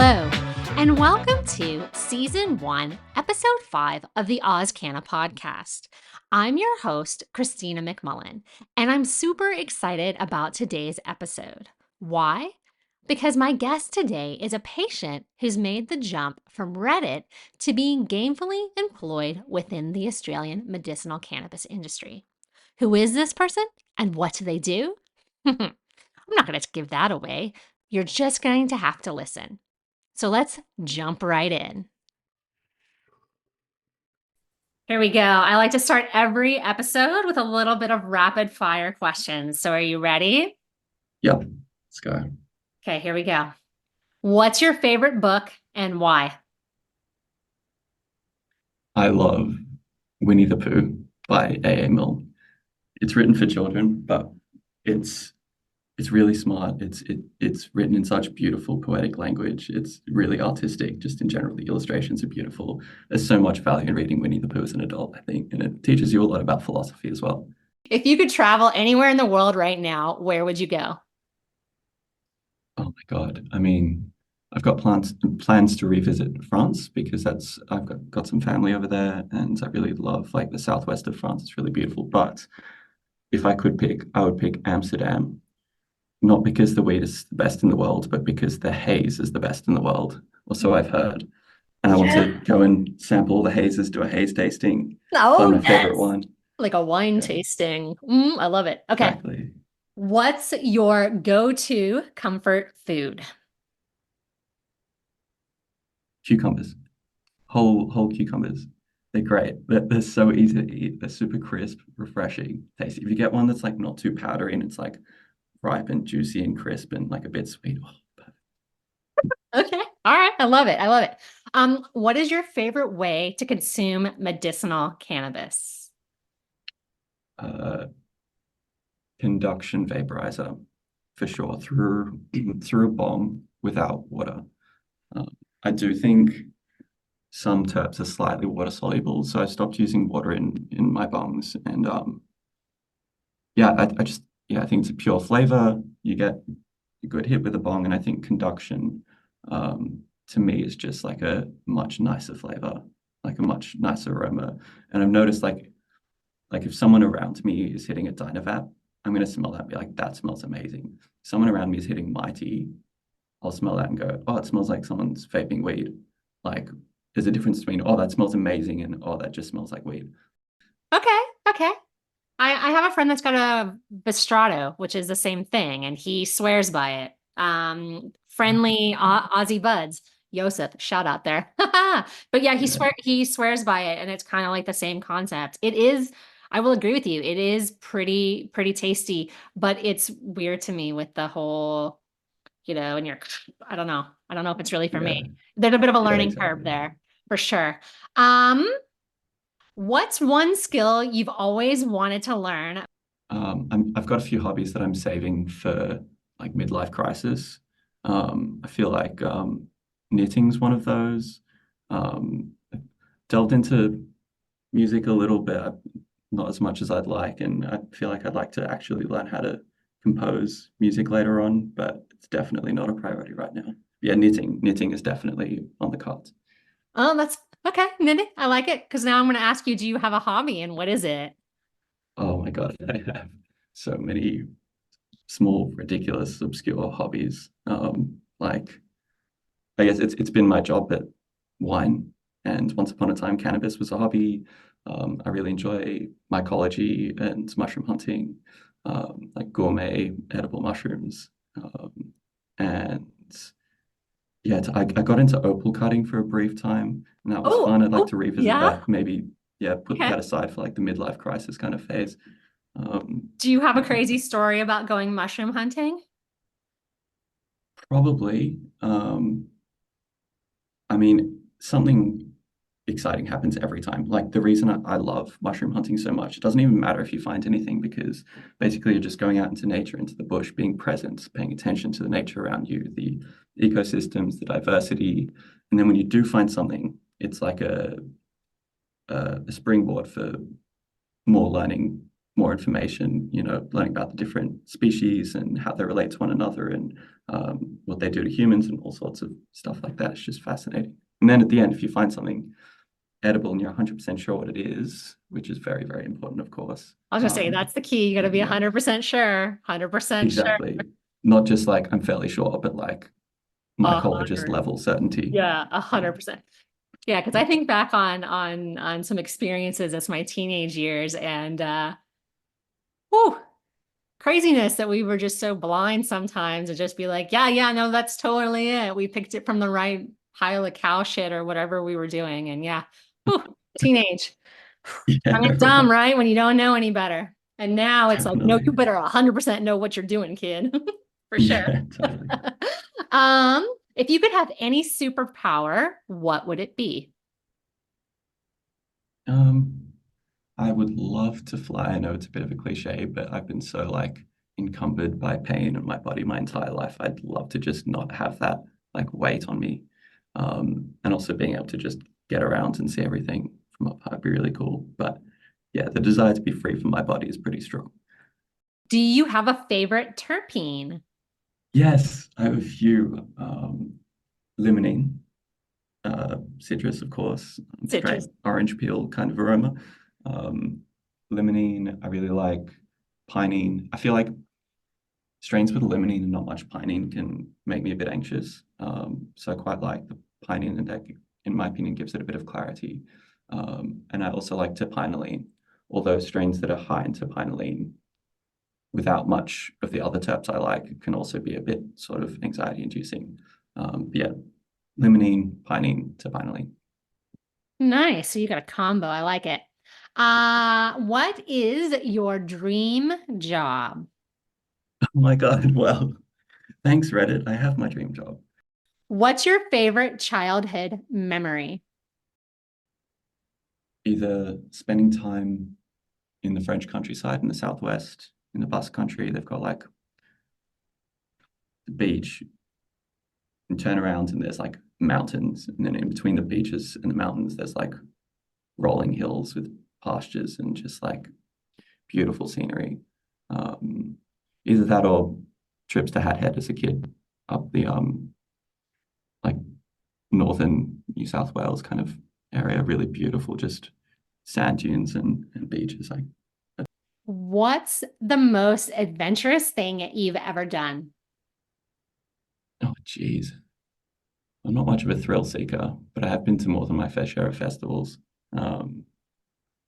Hello, and welcome to Season 1, Episode 5 of the AusCannaPodcast. I'm your host, Christina McMullen, and I'm super excited about today's episode. Why? Because my guest today is a patient who's made the jump from Reddit to being gainfully employed within the Australian medicinal cannabis industry. Who is this person, and what do they do? I'm not going to give that away. You're just going to have to listen. So let's jump right in. Here we go. I like to start every episode with a little bit of rapid fire questions. So are you ready? Yep, let's go. Okay, here we go. What's your favorite book and why? I love Winnie the Pooh by A.A. Milne. It's written for children, but it's really smart. It's written in such beautiful poetic language. It's really artistic. Just in general, the illustrations are beautiful. There's so much value in reading Winnie the Pooh as an adult, I think, and it teaches you a lot about philosophy as well. If you could travel anywhere in the world right now, where would you go? Oh my God. I mean, I've got plans to revisit France because I've got some family over there, and I really love like the southwest of France. It's really beautiful. But if I could pick, I would pick Amsterdam. Not because the weed is the best in the world, but because the haze is the best in the world, or so I've heard. And I want to go and sample all the hazes, do a haze tasting, find Oh, my favorite yes. one. Like a wine Yeah, tasting. I love it. Okay. exactly. What's your go-to comfort food? Cucumbers, whole cucumbers. They're great. They're so easy to eat. They're super crisp, refreshing, tasty. If you get one that's like not too powdery and it's like ripe and juicy and crisp and like a bit sweet, oh, perfect. Okay. All right. I love it. I love it. What is your favorite way to consume medicinal cannabis? Uh, Conduction vaporizer for sure through a bong without water. Uh, I do think some terps are slightly water soluble, so I stopped using water in my bongs. And yeah, I just I think it's a pure flavor. You get a good hit with a bong, and I think conduction to me is just like a much nicer flavor, like a much nicer aroma. And I've noticed like if someone around me is hitting a Dynavap, I'm gonna smell that and be like, that smells amazing. Someone around me is hitting Mighty, I'll smell that and go, oh, it smells like someone's vaping weed. Like there's a difference between, oh, that smells amazing and oh, that just smells like weed. Okay. Okay. I have a friend that's got a Bistrato, which is the same thing, and he swears by it. Friendly Aussie buds. Yosef, shout out there. But yeah, Yeah, he swears by it, and it's kind of like the same concept. It is, I will agree with you. It is pretty tasty, but it's weird to me with the whole, and you're, I don't know. I don't know if it's really for yeah, me. There's a bit of a yeah, learning curve exactly. there, for sure. Um, what's one skill you've always wanted to learn? I've got a few hobbies that I'm saving for like midlife crisis. I feel like knitting's one of those. I've delved into music a little bit, not as much as I'd like, and I feel like I'd like to actually learn how to compose music later on, but it's definitely not a priority right now. Yeah, knitting is definitely on the cards. Oh, that's okay, Mindy. I like it because now I'm going to ask you, do you have a hobby and what is it? Oh my God, I have so many small, ridiculous, obscure hobbies. Like I guess it's been my job at wine, and once upon a time, cannabis was a hobby. I really enjoy mycology and mushroom hunting, like gourmet edible mushrooms. And yeah, I got into opal cutting for a brief time, and that was Oh, fun. I'd like oh, to revisit yeah. that, maybe, yeah, put Okay. that aside for like the midlife crisis kind of phase. Do you have a Yeah, crazy story about going mushroom hunting? probably. I mean, something exciting happens every time. Like the reason I love mushroom hunting so much, it doesn't even matter if you find anything because basically you're just going out into nature, into the bush, being present, paying attention to the nature around you, the ecosystems, the diversity. And then when you do find something, it's like a springboard for more learning more information, learning about the different species and how they relate to one another and what they do to humans and all sorts of stuff like that. It's just fascinating. And then at the end, if you find something edible and you're 100% sure what it is, which is very, very important, of course. I was gonna say that's the key. You got to be Yeah, 100% sure. 100% sure. exactly. Not just like I'm fairly sure, but like A mycologist hundred. level certainty. Yeah, Yeah. 100%. Yeah, because I think back on some experiences as my teenage years and whew, craziness that we were just so blind sometimes and just be like, yeah, yeah, no, that's totally it. We picked it from the right pile of cow shit or whatever we were doing. And yeah, whew, teenage. Yeah, Kind of dumb, right. right? When you don't know any better. And now it's like, no, Definitely. you better 100% know what you're doing, kid. For sure. Yeah, totally. Um, if you could have any superpower, what would it be? Um, I would love to fly. I know it's a bit of a cliche, but I've been so like encumbered by pain in my body my entire life. I'd love to just not have that like weight on me. And also being able to just get around and see everything from up high would be really cool. But yeah, the desire to be free from my body is pretty strong. Do you have a favorite terpene? Yes, I have a few. Limonene, citrus, of course, straight Citrus. orange peel kind of aroma. Um, Limonene, I really like. Pinene. I feel like strains with limonene and not much pinene can make me a bit anxious. So I quite like the pinene, and that, in my opinion, gives it a bit of clarity. And I also like terpinolene, although strains that are high in terpinolene without much of the other terps I like can also be a bit sort of anxiety inducing. But yeah, limonene, pinene, terpinolene. Nice. So you got a combo. I like it. What is your dream job? Oh my God. Well, thanks, Reddit. I have my dream job. What's your favorite childhood memory? Either spending time in the French countryside in the southwest, in the Basque country, they've got like the beach and turn around and there's like mountains. And then in between the beaches and the mountains, there's like rolling hills with pastures and just like beautiful scenery. Um, Either that or trips to Hat Head as a kid up the like northern New South Wales kind of area, really beautiful, just sand dunes and beaches. Like, What's the most adventurous thing you've ever done? oh, geez. I'm not much of a thrill seeker, but I have been to more than my fair share of festivals. Um,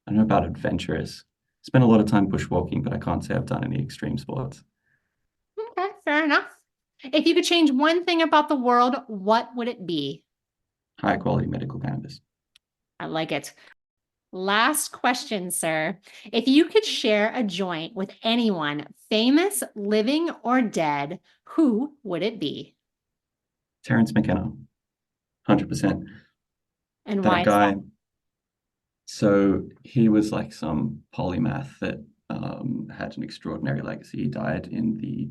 I know about adventurous. Spent a lot of time bushwalking, but I can't say I've done any extreme sports. Okay, fair enough. If you could change one thing about the world, what would it be? High quality medical cannabis. I like it. Last question, sir. If you could share a joint with anyone, famous, living, or dead, who would it be? Terence McKenna, 100%. And why That is that? guy, so he was like some polymath that had an extraordinary legacy. He died in the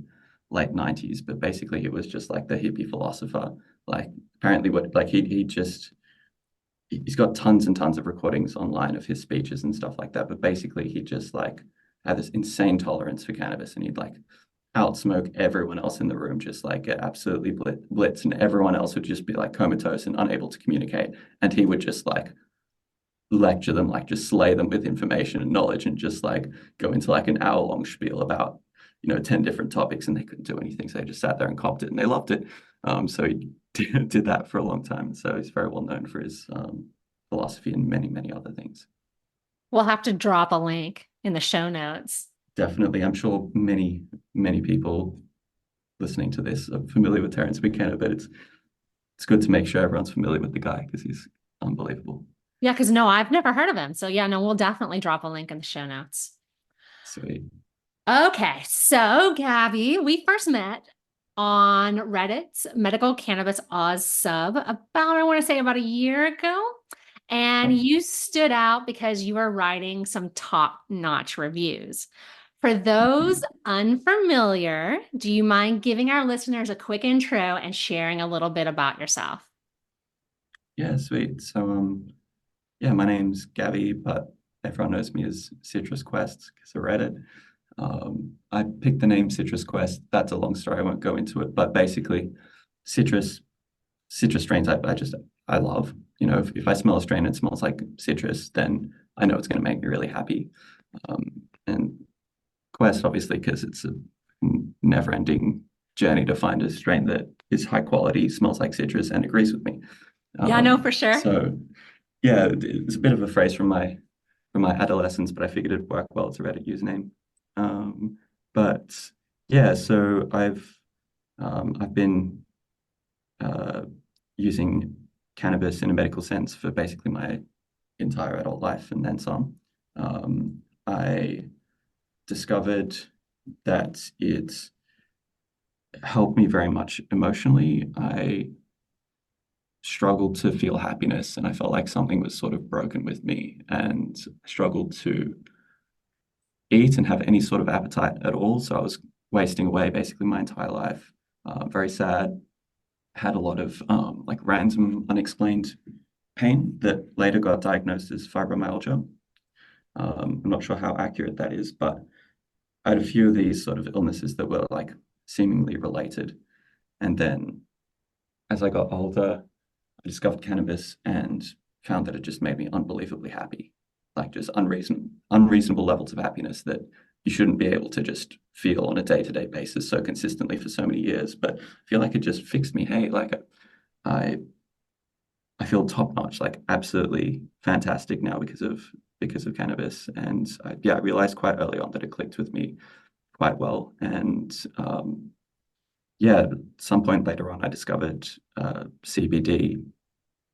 late 90s, but basically it was just like the hippie philosopher. Like apparently what like he just he's got tons and tons of recordings online of his speeches and stuff like that. But basically he just like had this insane tolerance for cannabis and he'd like outsmoke everyone else in the room, just like get absolutely blitz, and everyone else would just be like comatose and unable to communicate. And he would just like lecture them, like just slay them with information and knowledge, and just like go into like an hour-long spiel about 10 different topics, and they couldn't do anything. So they just sat there and copped it and they loved it. So he did that for a long time. So he's very well known for his philosophy and many, many other things. We'll have to drop a link in the show notes. Definitely. I'm sure many, many people listening to this are familiar with Terence McKenna, but it's good to make sure everyone's familiar with the guy because he's unbelievable. Yeah, because no, I've never heard of him. So yeah, no, we'll definitely drop a link in the show notes. Sweet. Okay, so Gabby, we first met on Reddit's Medical Cannabis Oz sub about, I want to say, about a year ago. And Oh, you stood out because you were writing some top-notch reviews. For those unfamiliar, do you mind giving our listeners a quick intro and sharing a little bit about yourself? yeah, sweet. So yeah, my name's Gabby, but everyone knows me as CitrusQuest because I read it. I picked the name CitrusQuest. That's a long story. I won't go into it, but basically, citrus citrus strains I love. You know, if I smell a strain and it smells like citrus, then I know it's going to make me really happy. And Quest, obviously, because it's a never-ending journey to find a strain that is high quality, smells like citrus, and agrees with me. Yeah, no, for sure. So yeah, it's a bit of a phrase from my adolescence, but I figured it'd work well. It's a Reddit username. But yeah, so I've been uh, using cannabis in a medical sense for basically my entire adult life and then some. I discovered that it helped me very much emotionally. I struggled to feel happiness, and I felt like something was sort of broken with me, and I struggled to eat and have any sort of appetite at all. So I was wasting away basically my entire life. Very sad. Had a lot of like random, unexplained pain that later got diagnosed as fibromyalgia. I'm not sure how accurate that is, but I had a few of these sort of illnesses that were like seemingly related. And then as I got older, I discovered cannabis and found that it just made me unbelievably happy, like just unreasonable levels of happiness that you shouldn't be able to just feel on a day-to-day basis so consistently for so many years. But I feel like it just fixed me. Hey, like I I feel top notch, like absolutely fantastic now because of cannabis. And yeah, I realized quite early on that it clicked with me quite well. And yeah, at some point later on, I discovered CBD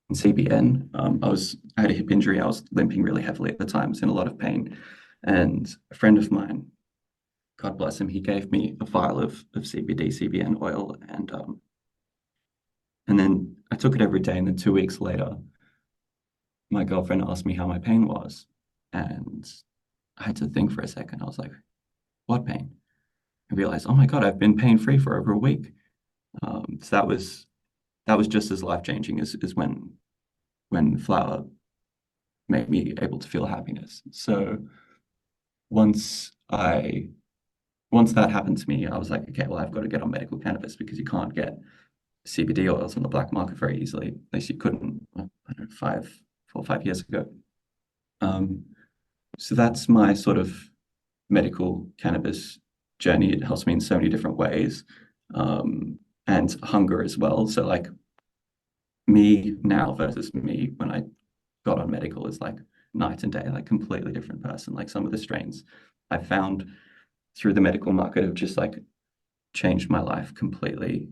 and CBN. I had a hip injury. I was limping really heavily at the time. I was in a lot of pain. And a friend of mine, God bless him, he gave me a vial of CBD, CBN oil, and then I took it every day. And then 2 weeks later, my girlfriend asked me how my pain was, and I had to think for a second. I was like, "What pain?" I realized, "Oh my God, I've been pain free for over a week." So that was just as life changing as when flower made me able to feel happiness. So once I once that happened to me, I was like, okay, well, I've got to get on medical cannabis because you can't get CBD oils on the black market very easily. At least you couldn't, I don't know, 4 or 5 years ago. Um, so that's my sort of medical cannabis journey. It helps me in so many different ways, and hunger as well. So like me now versus me when I got on medical is like night and day, like completely different person. Like some of the strains I found through the medical market have just like changed my life completely.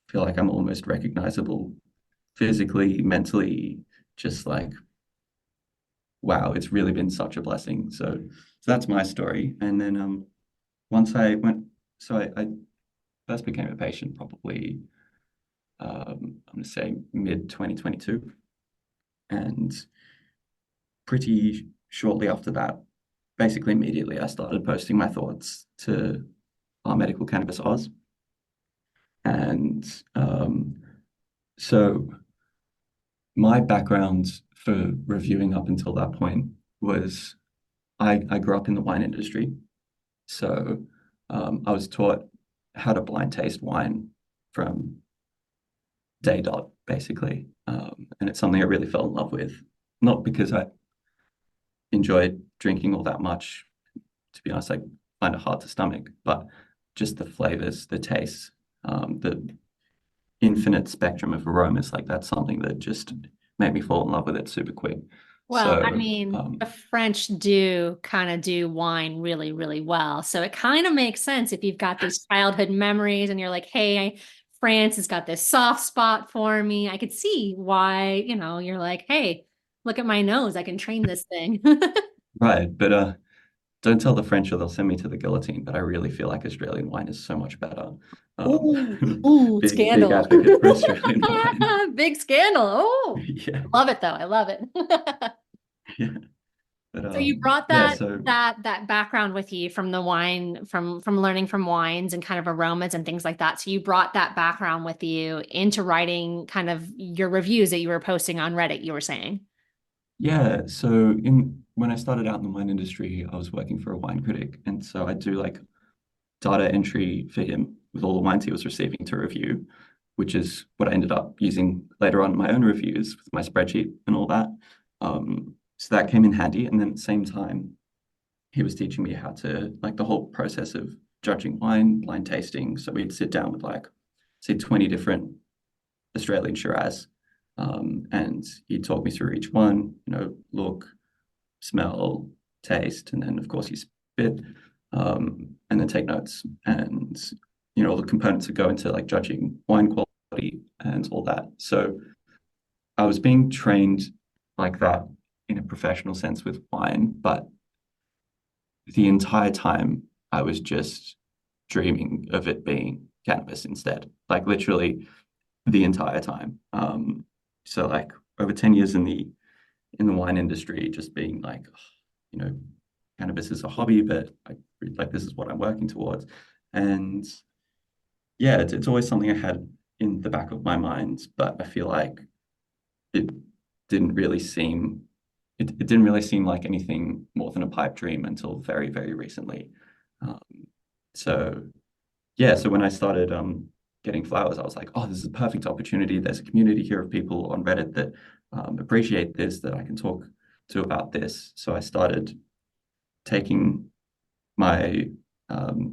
Feel like I'm almost recognizable physically, mentally, just like wow, it's really been such a blessing. So that's my story. And then once I went, so I first became a patient probably I'm going to say mid 2022, and pretty shortly after that, basically immediately, I started posting my thoughts to our medical cannabis Oz, and so my background for reviewing up until that point was I grew up in the wine industry. So I was taught how to blind taste wine from day dot, basically. And it's something I really fell in love with, not because I enjoyed drinking all that much. To be honest, I find it hard to stomach, but just the flavors, the tastes, the infinite spectrum of aromas, like that's something that just made me fall in love with it super quick. Well, I So mean, the French do kind of do wine really, really well. So it kind of makes sense if you've got these childhood memories and you're like, hey, France has got this soft spot for me. I could see why, you're like, hey, look at my nose. I can train this thing. right, but don't tell the French or they'll send me to the guillotine, but I really feel like Australian wine is so much better. Ooh, ooh, Big scandal. advocate for Australian wine. Big scandal. Oh, Yeah, I love it though. I love it. yeah. But So you brought yeah, that so that background with you from the wine, from learning from wines and kind of aromas and things like that. So you brought that background with you into writing kind of your reviews that you were posting on Reddit, you were saying. Yeah, so in when I started out in the wine industry, I was working for a wine critic, and so I do like data entry for him with all the wines he was receiving to review, which is what I ended up using later on in my own reviews with my spreadsheet and all that. So that came in handy, and then at the same time, he was teaching me how to like the whole process of judging wine, blind tasting. So we'd sit down with like say 20 different Australian Shiraz, and he'd talk me through each one, look, smell, taste, and then of course you spit, and then take notes and all the components that go into like judging wine quality and all that. So I was being trained like that in a professional sense with wine, but the entire time I was just dreaming of it being cannabis instead, like literally the entire time. So like over 10 years in the wine industry, just being like, you know, cannabis is a hobby, but like this is what I'm working towards. And yeah, it's always something I had in the back of my mind, but I feel like it didn't really seem it didn't really seem like anything more than a pipe dream until very, very recently. Um, so yeah, so when I started getting flowers, I was like, oh, this is a perfect opportunity. There's a community here of people on Reddit that appreciate this, that I can talk to about this. So I started taking my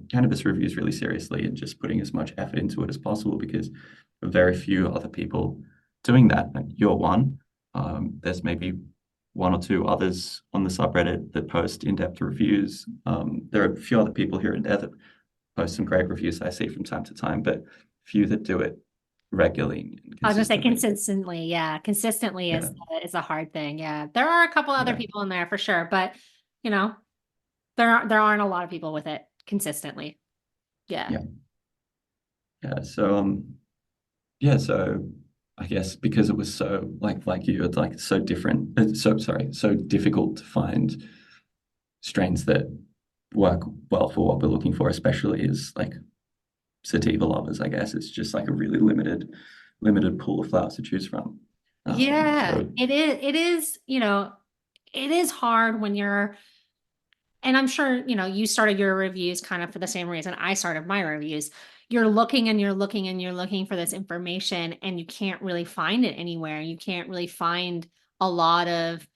cannabis reviews really seriously and just putting as much effort into it as possible because there are very few other people doing that. Like you're one. There's maybe one or two others on the subreddit that post in-depth reviews. There are a few other people here and there that post some great reviews I see from time to time, but few that do it regularly and I was gonna say consistently. consistently. Yeah, consistently Yeah, is a hard thing. Yeah, there are a couple other yeah, people in there for sure, but you know, there aren't a lot of people with it consistently. Yeah. yeah, yeah. So I guess because it was so like you, it's like so different. So sorry, so difficult to find strains that work well for what we're looking for, especially as like sativa lovers. I guess it's just like a really limited pool of flowers to choose from. Yeah, So it is, it is hard when and I'm sure, you started your reviews kind of for the same reason I started my reviews. You're looking and you're looking and you're looking for this information and you can't really find it anywhere. You can't really find a lot of,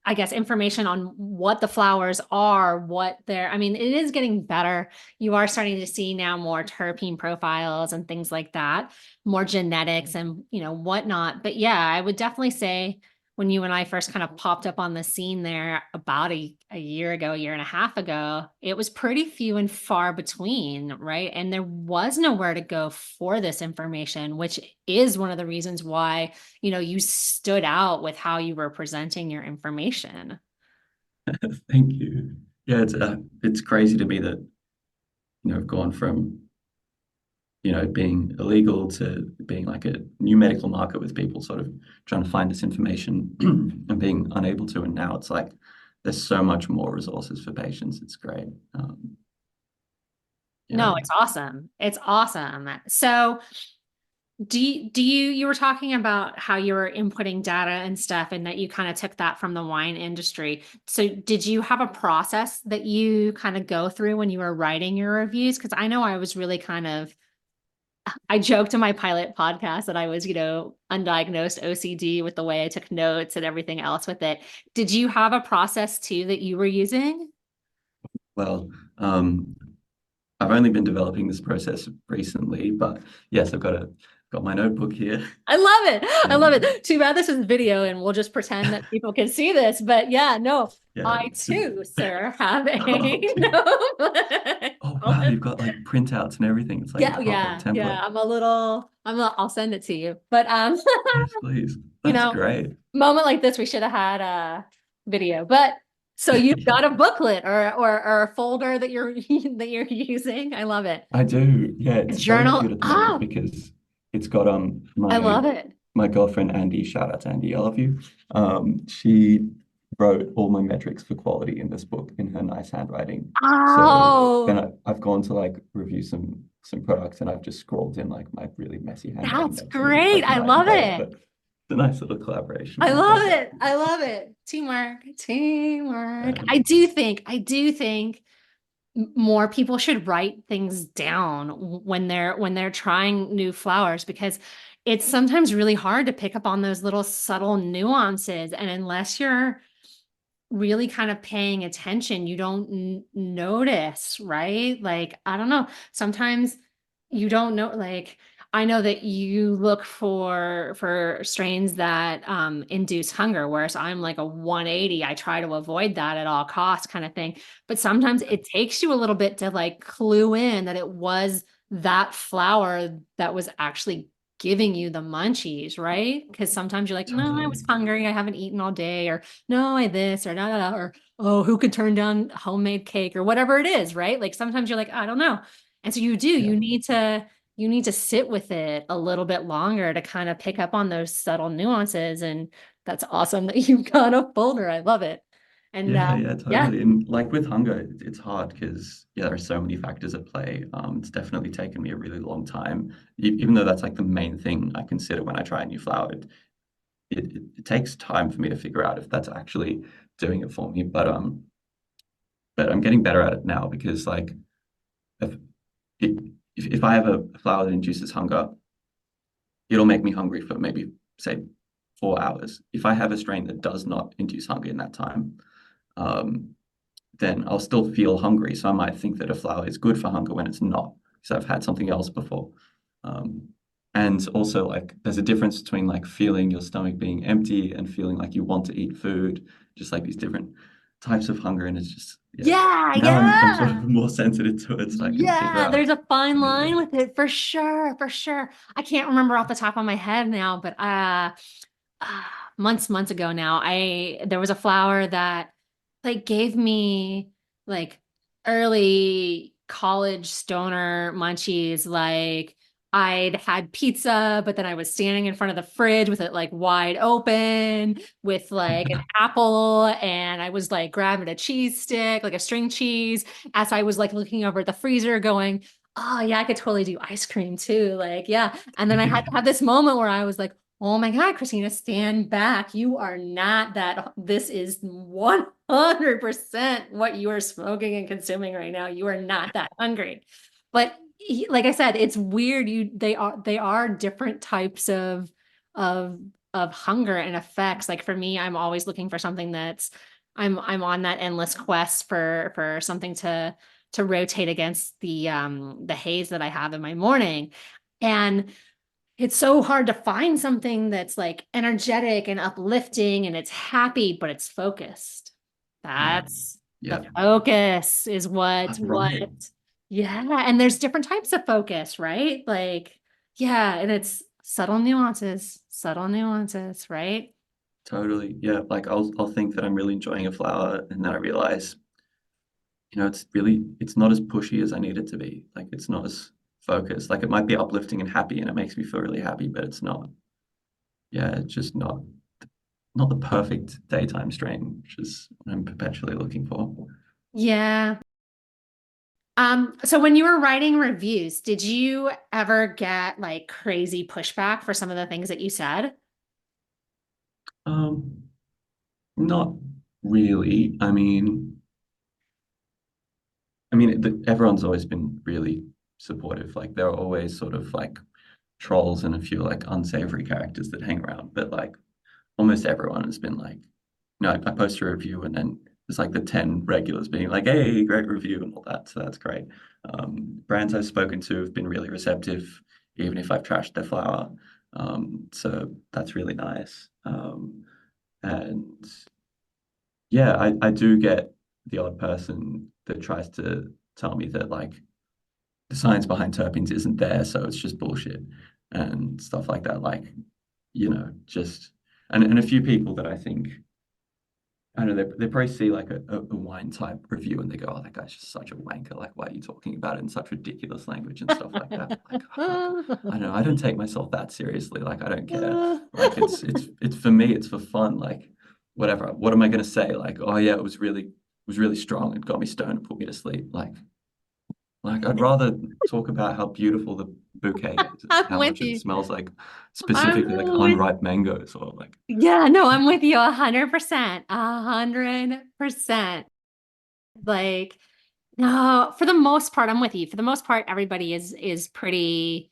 I guess, information on what the flowers are, I mean, it is getting better. You are starting to see now more terpene profiles and things like that, more genetics and, whatnot. But yeah, I would definitely say when you and I first kind of popped up on the scene there about a year ago, a year and a half ago, it was pretty few and far between, right? And there was nowhere to go for this information, which is one of the reasons why you stood out with how you were presenting your information. thank you. Yeah, it's crazy to me that I've gone from being illegal to being like a new medical market with people sort of trying to find this information and being unable to. And now it's like there's so much more resources for patients. It's great. Yeah. No, it's awesome. It's awesome. So, you were talking about how you were inputting data and stuff and that you kind of took that from the wine industry. So, did you have a process that you kind of go through when you were writing your reviews? Because I know I was really I joked in my pilot podcast that I was, undiagnosed OCD with the way I took notes and everything else with it. Did you have a process too that you were using? Well, I've only been developing this process recently, but yes, got my notebook here. I love it. I love And it. Too bad this is video and we'll just pretend that people can see this. But yeah, no, yeah, I too, sir, have a oh, notebook. oh wow, you've got like printouts and everything. It's like a Yeah, proper yeah. template. I'll send it to you. But Yes, please. you That's know, great. moment like this, we should have had a video. But so you've got a booklet or a folder that you're that you're using. I love it. I do. Yeah, A it's very cute journal. at the moment Ah, because it's got I my love it. my girlfriend Andy, shout out to Andy, I love you. She wrote all my metrics for quality in this book in her nice handwriting. So then Oh, I've gone to like review some products and I've just scrawled in like my really messy handwriting that's notes and then great. put them I right in love bold. it. But a nice little collaboration I right love there. it. I love it. Teamwork, teamwork. Uh, I do think more people should write things down when they're trying new flowers because it's sometimes really hard to pick up on those little subtle nuances. And unless you're really kind of paying attention, you don't notice, right? Like, I don't know. Sometimes you don't know, like, I know that you look for strains that induce hunger, whereas I'm like a 180. I try to avoid that at all costs kind of thing. But sometimes it takes you a little bit to like clue in that it was that flower that was actually giving you the munchies, right? Because sometimes you're like, no, I was totally. hungry, I haven't eaten all day, or no, I this or da, or oh, who could turn down homemade cake or whatever it is, right? Like sometimes you're like, I don't know. And so Yeah. you need to sit with it a little bit longer to kind of pick up on those subtle nuances. And that's awesome that you've got a folder. I love it. And Yeah, yeah, yeah, totally. And like with hunger, it's hard because yeah, there are so many factors at play. It's definitely taken me a really long time, even though that's like the main thing I consider when I try a new flower. It takes time for me to figure out if that's actually doing it for me. But I'm getting better at it now because like if if, if I have a flower that induces hunger, it'll make me hungry for maybe say 4 hours. If I have a strain that does not induce hunger in that time, um, then I'll still feel hungry. So I might think that a flower is good for hunger when it's not, because I've had something else before. Um, and also, like, there's a difference between like feeling your stomach being empty and feeling like you want to eat food, just like these different types of hunger. And it's just, yeah. yeah, Now I'm sort of yeah. more sensitive to it, so I can figure Yeah, out. there's a fine Yeah, line with it for sure, for sure. I can't remember off the top of my head now, but uh, months ago now, I there was a flower that like gave me like early college stoner munchies. Like I'd had pizza, but then I was standing in front of the fridge with it like wide open with like an apple, and I was like grabbing a cheese stick, like a string cheese, as I was like looking over at the freezer going, oh yeah, I could totally do ice cream too. Like, yeah. And then I had to have this moment where I was like, oh my God, Christina, stand back. You are not that. This is 100% what you are smoking and consuming right now. You are not that hungry. But like I said, it's weird. They are different types of of hunger and effects. Like for me, I'm always looking for something that's I'm on that endless quest for something to rotate against the haze that I have in my morning. And it's so hard to find something that's like energetic and uplifting and it's happy, but it's focused. yeah, That's the yeah. focus is what, Right. yeah. And there's different types of focus, right? Like, yeah. And it's subtle nuances, right? Totally. Yeah. Like I'll think that I'm really enjoying a flower, and then I realize it's not as pushy as I need it to be. Like it's not as focused. Like it might be uplifting and happy and it makes me feel really happy, but it's not, yeah, it's just not the perfect daytime strain, which is what I'm perpetually looking for. Yeah. So when you were writing reviews, did you ever get like crazy pushback for some of the things that you said? Um, Not really. Everyone's always been really supportive. Like there are always sort of like trolls and a few like unsavory characters that hang around, but like almost everyone has been like, I post a review and then there's like the 10 regulars being like, hey, great review and all that. So that's great. Brands I've spoken to have been really receptive, even if I've trashed their flower. So that's really nice. And yeah, I do get the odd person that tries to tell me that like the science behind terpenes isn't there, so it's just bullshit and stuff like that. Like, just and a few people that I think I don't know, they probably see like a wine type review and they go, oh, that guy's just such a wanker. Like, why are you talking about it in such ridiculous language and stuff like that? Like, I don't know, I don't take myself that seriously. Like, I don't care. Like, it's for me, it's for fun. Like, whatever. What am I gonna say? Like, oh yeah, it was really strong. It got me stoned and put me to sleep. Like, Like, I'd rather talk about how beautiful the bouquet is and I'm how with much it you. smells like, I'm specifically like with unripe mangoes or like, Yeah, no, I'm with you 100%. 100%. Like, no, for the most part, I'm with you. For the most part, everybody is pretty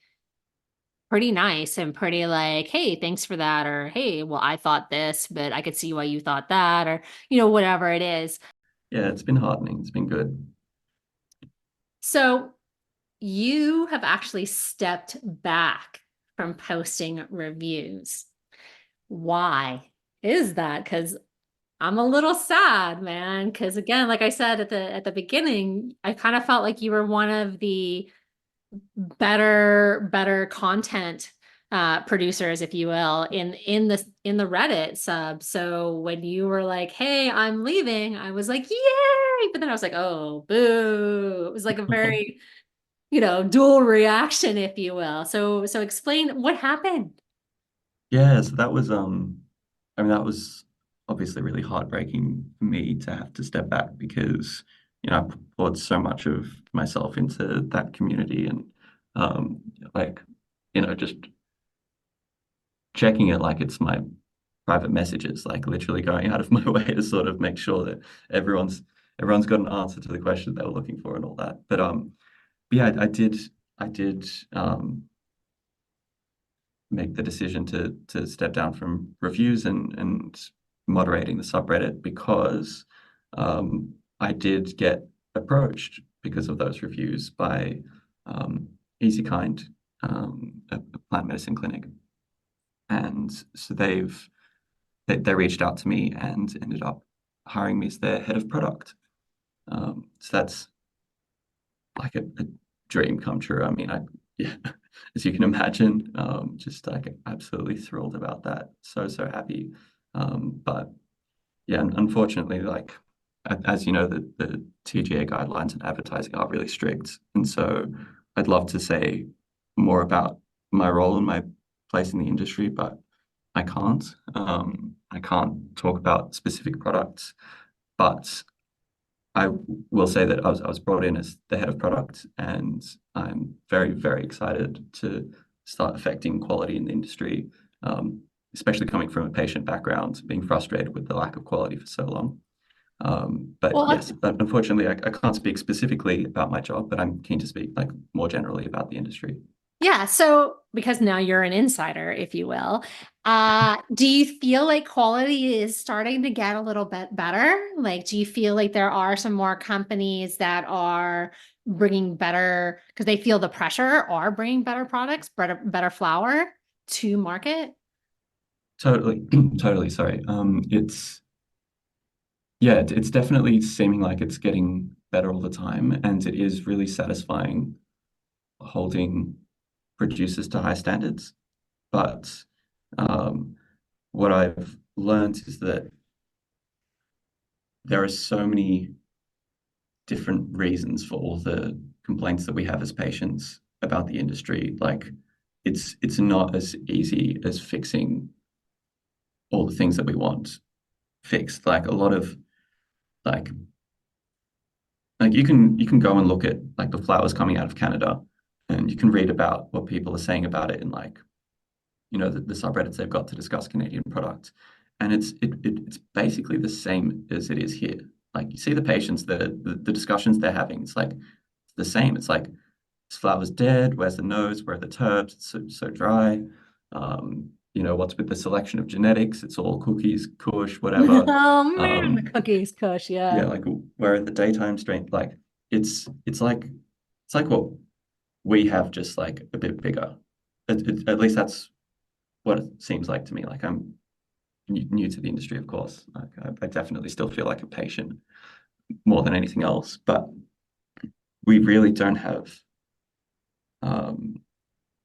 nice and pretty like, hey, thanks for that, or hey, well, I thought this, but I could see why you thought that, or whatever it is. yeah, it's been heartening. It's been good. So you have actually stepped back from posting reviews. Why is that? Because I'm a little sad, man. Because again, like I said at the beginning, I kind of felt like you were one of the better content producers, if you will, in the Reddit sub. So when you were like, "Hey, I'm leaving," I was like, "Yay!" But then I was like, "Oh, boo!" It was like a very dual reaction, if you will. So explain what happened. Yeah, so that was I mean that was obviously really heartbreaking for me to have to step back because I poured so much of myself into that community and um like just checking it like it's my private messages, like literally going out of my way to sort of make sure that everyone's got an answer to the question they were looking for and all that. But yeah, I did make the decision to step down from reviews and moderating the subreddit because I did get approached because of those reviews by EasyKind, a plant medicine clinic, and so they reached out to me and ended up hiring me as their head of product. So that's like a dream come true. I mean, yeah, as you can imagine, just like absolutely thrilled about that. So happy. But yeah, unfortunately, like as you know, the TGA guidelines and advertising are really strict, and so I'd love to say more about my role and my place in the industry, but I can't. I can't talk about specific products, but I will say that I was brought in as the head of product, and I'm very, very excited to start affecting quality in the industry, especially coming from a patient background, being frustrated with the lack of quality for so long. But Well, yes, unfortunately, I can't speak specifically about my job, but I'm keen to speak like more generally about the industry. yeah, so because now you're an insider, if you will, do you feel like quality is starting to get a little bit better? Like, do you feel like there are some more companies that are bringing better, because they feel the pressure, are bringing better products, better flour to market? Totally, totally. Sorry. It's Yeah, it's definitely seeming like it's getting better all the time, and it is really satisfying holding producers to high standards. But um, what I've learned is that there are so many different reasons for all the complaints that we have as patients about the industry. Like it's not as easy as fixing all the things that we want fixed. Like a lot of like you can go and look at like the flowers coming out of Canada, and you can read about what people are saying about it in like the subreddits they've got to discuss Canadian products, and it's basically the same as it is here. Like you see the patients, the discussions they're having, it's like the same. It's like this flower's dead. Where's the nose? Where are the terps? It's so dry. What's with the selection of genetics? It's all cookies, Kush, whatever. Oh man, the Um, cookies, Kush, yeah, yeah. like where are the daytime strength? Like it's like what we have, just like a bit bigger. At least that's what it seems like to me. Like I'm new to the industry, of course. Like I definitely still feel like a patient more than anything else, but we really don't have. Um,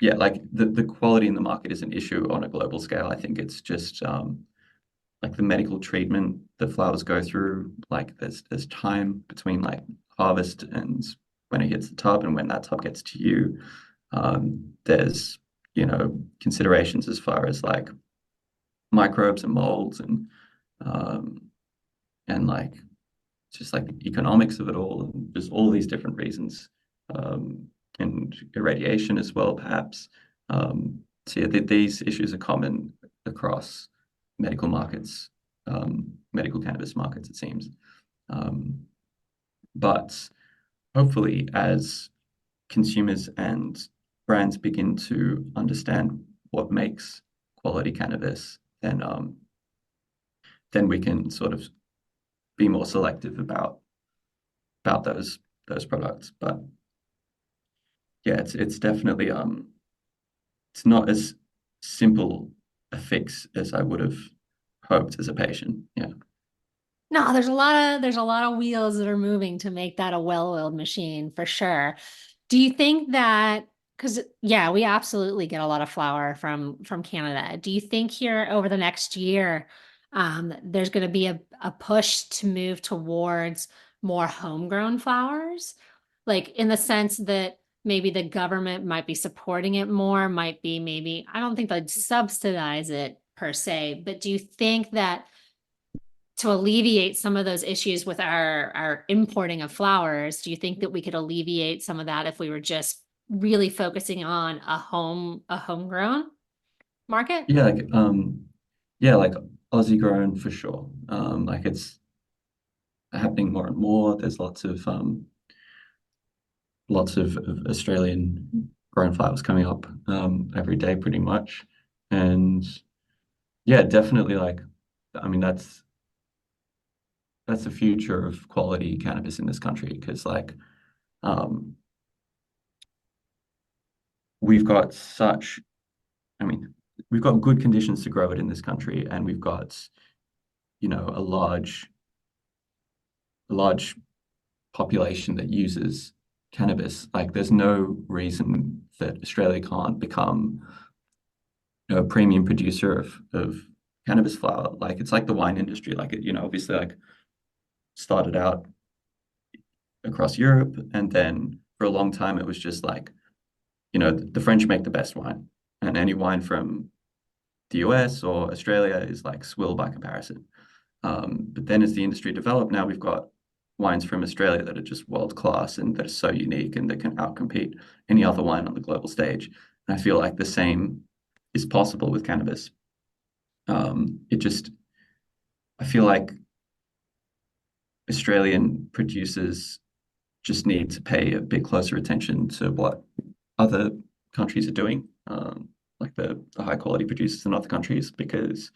yeah, like the quality in the market is an issue on a global scale. I think it's just like the medical treatment the flowers go through. Like there's time between like harvest and when it hits the tub and when that tub gets to you. There's considerations as far as like microbes and molds um, and like just like the economics of it all and just all these different reasons. um, and irradiation as well, perhaps. So yeah, these issues are common across medical markets, medical cannabis markets, it seems. Um, but hopefully, as consumers and brands begin to understand what makes quality cannabis, then we can sort of be more selective about those products. But yeah, it's definitely it's not as simple a fix as I would have hoped as a patient. Yeah. No, there's a lot of wheels that are moving to make that a well-oiled machine for sure. Do you think that because yeah, we absolutely get a lot of flour from Canada. Do you think here over the next year, there's going to be a push to move towards more homegrown flowers? Like in the sense that maybe the government might be supporting it more, might be maybe, I don't think they'd subsidize it per se, but do you think that to alleviate some of those issues with our importing of flowers, do you think that we could alleviate some of that if we were just really focusing on a homegrown market? Yeah, yeah, like Aussie grown for sure. Like it's happening more and more. There's lots of Australian grown flowers coming up every day pretty much. And yeah, definitely like I mean that's the future of quality cannabis in this country because um we've got such I mean we've got good conditions to grow it in this country and we've got a large population that uses cannabis. Like there's no reason that Australia can't become a premium producer of cannabis flower. Like it's like the wine industry. Like it, obviously like started out across Europe and then for a long time it was just like, the French make the best wine. And any wine from the US or Australia is like swill by comparison. But then as the industry developed, now we've got wines from Australia that are just world class and that are so unique and that can outcompete any other wine on the global stage. And I feel like the same is possible with cannabis. It just, I feel like Australian producers just need to pay a bit closer attention to what other countries are doing, like the high quality producers in other countries, because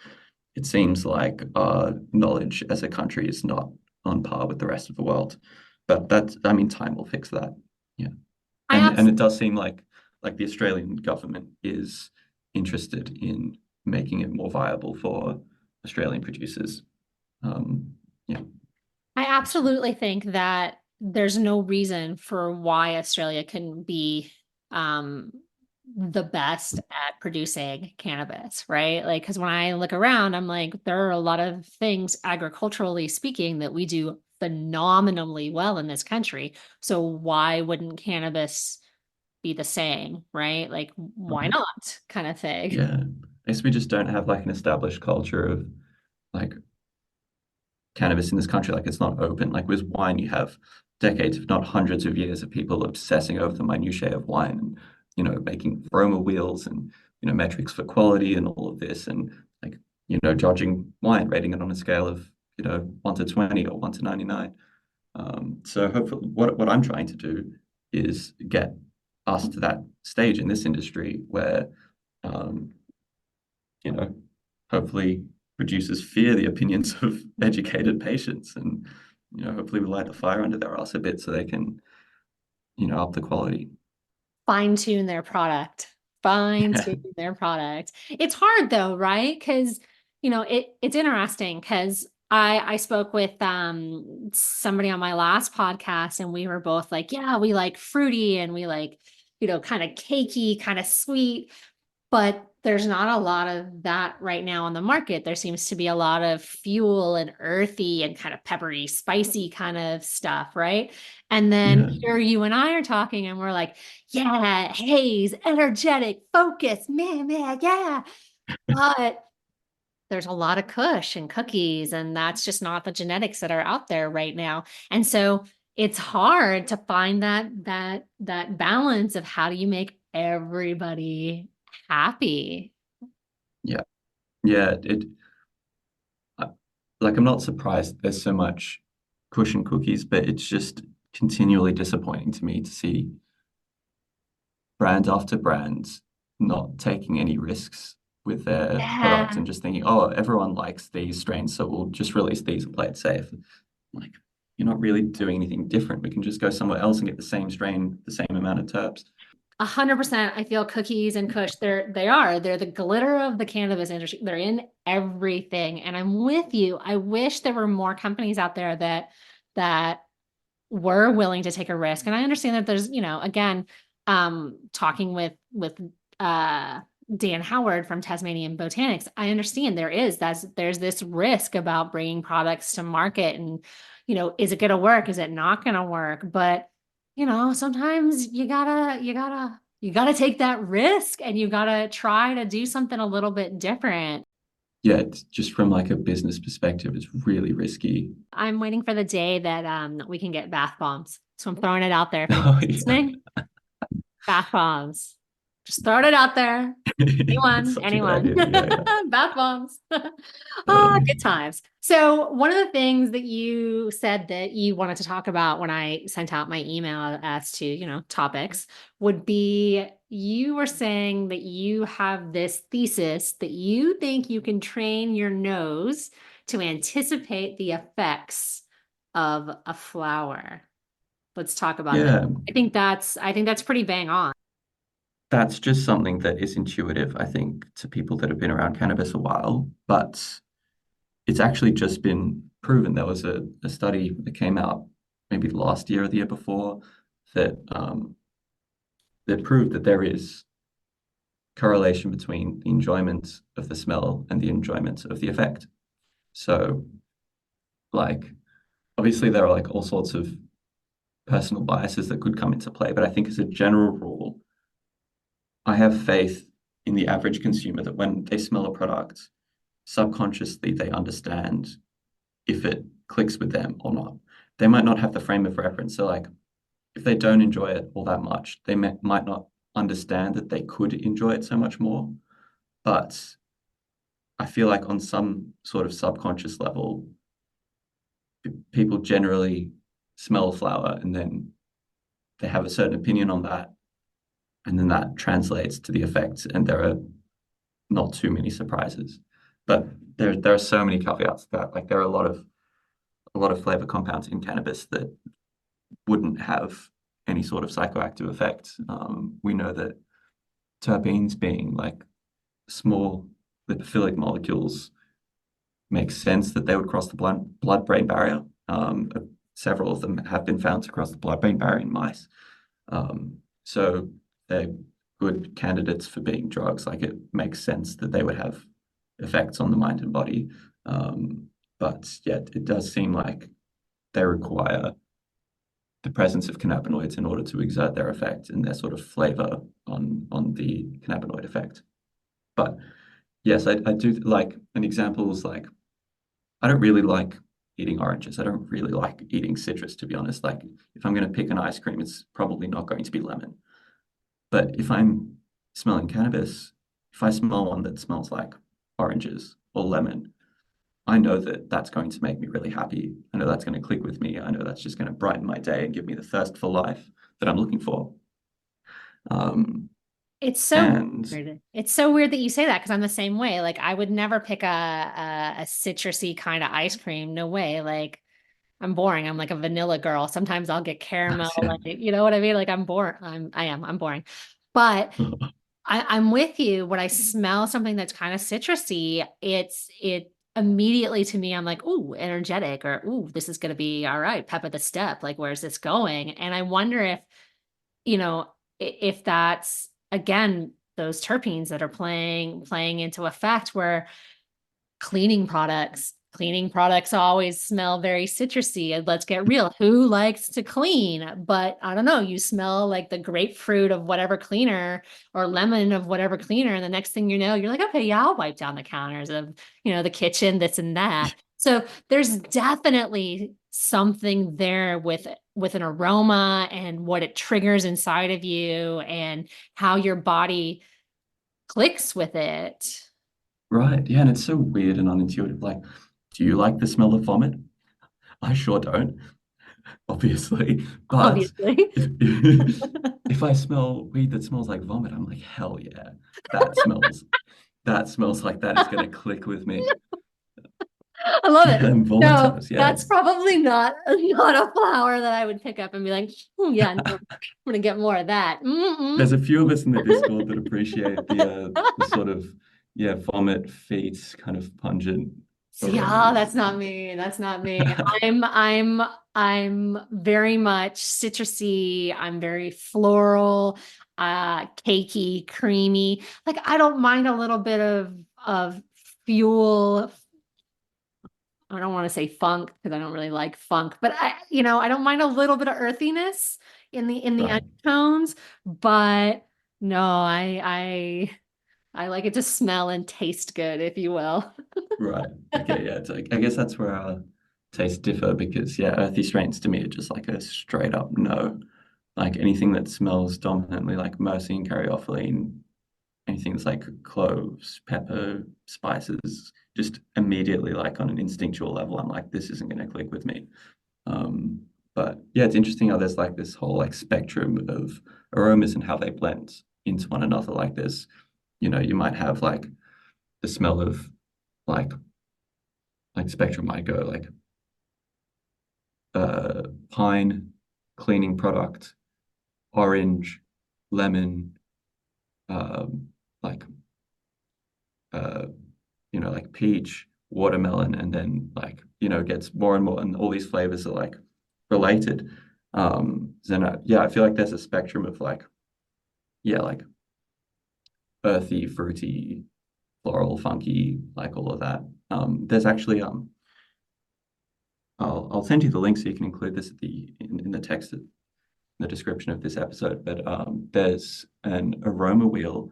it seems like our knowledge as a country is not on par with the rest of the world. But I mean, time will fix that. Yeah. I And abs- it does seem like the Australian government is interested in making it more viable for Australian producers. Um, yeah. I absolutely think that there's no reason for why Australia couldn't be um, the best at producing cannabis, right? Like, because when I look around, I'm like, there are a lot of things agriculturally speaking that we do phenomenally well in this country. So why wouldn't cannabis be the same, right? Like, why Mhm. not kind of thing. Yeah. I guess we just don't have like an established culture of like cannabis in this country. Like it's not open. Like with wine, you have decades, if not hundreds of years of people obsessing over the minutiae of wine and, making aroma wheels and, metrics for quality and all of this and like, judging wine, rating it on a scale of, 1 to 20 or 1 to 99. So hopefully what I'm trying to do is get us to that stage in this industry where, um, you know, hopefully producers fear the opinions of educated patients and, hopefully we light a fire under their ass a bit so they can, up the quality. Fine tune their product. Fine tune their product. It's hard though, right? Because it's interesting because I spoke with somebody on my last podcast and we were both like, yeah, we like fruity and we like, kind of cakey, kind of sweet. But there's not a lot of that right now on the market. There seems to be a lot of fuel and earthy and kind of peppery, spicy kind of stuff, right? And then Yeah, here you and I are talking, and we're like, yeah, haze, energetic, focus, man, man, yeah. But there's a lot of kush and cookies, and that's just not the genetics that are out there right now. And so it's hard to find that balance of how do you make everybody happy. Yeah. Yeah. I- like, I'm not surprised there's so much cushion cookies, but it's just continually disappointing to me to see brand after brand not taking any risks with their product Yeah. and just thinking, oh, everyone likes these strains, so we'll just release these and play it safe. Like, you're not really doing anything different. We can just go somewhere else and get the same strain, the same amount of terps. 100%. I feel cookies and Kush, they're the glitter of the cannabis industry. They're in everything. And I'm with you. I wish there were more companies out there that were willing to take a risk. And I understand that there's, again, talking with uh Dan Howard from Tasmanian Botanics, I understand there's this risk about bringing products to market and, is it going to work? Is it not going to work? But, sometimes you gotta take that risk and you gotta try to do something a little bit different. Yeah, it's just from like a business perspective, it's really risky. I'm waiting for the day that we can get bath bombs. So I'm throwing it out there. If Oh anyone's yeah. listening, bath bombs. Just throwing it out there. It's Anyone, such a good anyone. idea. Yeah, Bath bombs. yeah. Good times. So one of the things that you said that you wanted to talk about when I sent out my email as to, topics would be you were saying that you have this thesis that you think you can train your nose to anticipate the effects of a flower. Let's talk about that. Yeah, I think that's pretty bang on. that's just something that is intuitive, I think, to people that have been around cannabis a while, but it's actually just been proven. There was a study that came out maybe last year or the year before that that proved that there is correlation between the enjoyment of the smell and the enjoyment of the effect. So, like, obviously, there are like all sorts of personal biases that could come into play, but I think as a general rule, I have faith in the average consumer that when they smell a product, subconsciously they understand if it clicks with them or not. They might not have the frame of reference. So, like, if they don't enjoy it all that much, they might not understand that they could enjoy it so much more. But I feel like on some sort of subconscious level, people generally smell a flower and then they have a certain opinion on that. And then that translates to the effects, and there are not too many surprises. But there are so many caveats to that. Like, there are a lot of flavor compounds in cannabis that wouldn't have any sort of psychoactive effect. We know that terpenes being like small lipophilic molecules makes sense that they would cross the blood-brain barrier. Several of them have been found to cross the blood-brain barrier in mice. So they're good candidates for being drugs. Like, it makes sense that they would have effects on the mind and body. But yet it does seem like they require the presence of cannabinoids in order to exert their effect and their sort of flavor on the cannabinoid effect. But yes, I do like an example is like I don't really like eating oranges. I don't really like eating citrus, to be honest. Like, if I'm going to pick an ice cream, it's probably not going to be lemon. But if I'm smelling cannabis, if I smell one that smells like oranges or lemon, I know that that's going to make me really happy. I know that's going to click with me. I know that's just going to brighten my day and give me the thirst for life that I'm looking for. Um, It's so and weird. It's so weird that you say that because I'm the same way. Like I would never pick a citrusy kind of ice cream. No way. Like I'm boring. I'm like a vanilla girl. Sometimes I'll get caramel. yeah, Like you know what I mean? Like I'm bored. I'm boring. But I'm with you. When I smell something that's kind of citrusy, it immediately to me, I'm like, ooh, energetic, or ooh, this is gonna be all right, pep at the step. Like, where's this going? And I wonder if, you know, if that's again those terpenes that are playing into effect where cleaning products always smell very citrusy. And let's get real, who likes to clean? But I don't know, you smell like the grapefruit of whatever cleaner or lemon of whatever cleaner, and the next thing you know, you're like, okay, yeah, I'll wipe down the counters of, the kitchen, this and that. So there's definitely something there with an aroma and what it triggers inside of you and how your body clicks with it. Right. Yeah, and it's so weird and unintuitive. Like, do you like the smell of vomit? I sure don't, obviously. But Obviously. if if I smell weed that smells like vomit, I'm like, hell yeah, that smells that smells like that is gonna click with me. I love it. And No, vomitos, yeah. that's probably not a flower that I would pick up and be like, oh yeah, no, I'm gonna get more of that. Mm-mm. There's a few of us in the Discord that appreciate the sort of yeah, vomit, feet, kind of pungent See, that's aromas. not me. That's not me. I'm very much citrusy. I'm very floral, cakey, creamy. Like I don't mind a little bit of fuel. I don't want to say funk because I don't really like funk, but I don't mind a little bit of earthiness in the Right, undertones, but no, I like it to smell and taste good, if you will. right. Okay, yeah. It's like, I guess that's where our tastes differ because yeah, earthy strains to me are just like a straight up no. Like anything that smells dominantly like myrcene, caryophyllene, anything that's like cloves, pepper, spices, just immediately like on an instinctual level, I'm like, this isn't gonna click with me. Um, but yeah, it's interesting how there's like this whole like spectrum of aromas and how they blend into one another. Like there's, you might have like the smell of like spectrum might go like pine, cleaning product, orange, lemon, like uh, like peach, watermelon, and then like, gets more and more, and all these flavors are like related. Then yeah, I feel like there's a spectrum of like, yeah, like earthy, fruity, floral, funky, like all of that. There's actually I'll send you the link so you can include this at in the text in the description of this episode. But there's an aroma wheel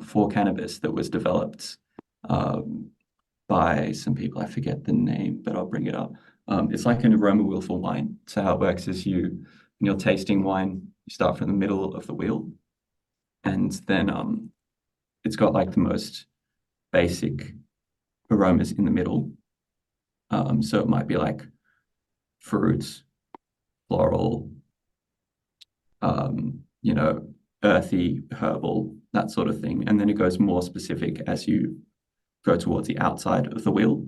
for cannabis that was developed um, by some people. I forget the name, but I'll bring it up. It's like an aroma wheel for wine. So how it works is when you're tasting wine, you start from the middle of the wheel, and then it's got like the most basic aromas in the middle. So it might be like fruits, floral, you know, earthy, herbal, that sort of thing. And then it goes more specific as you go towards the outside of the wheel.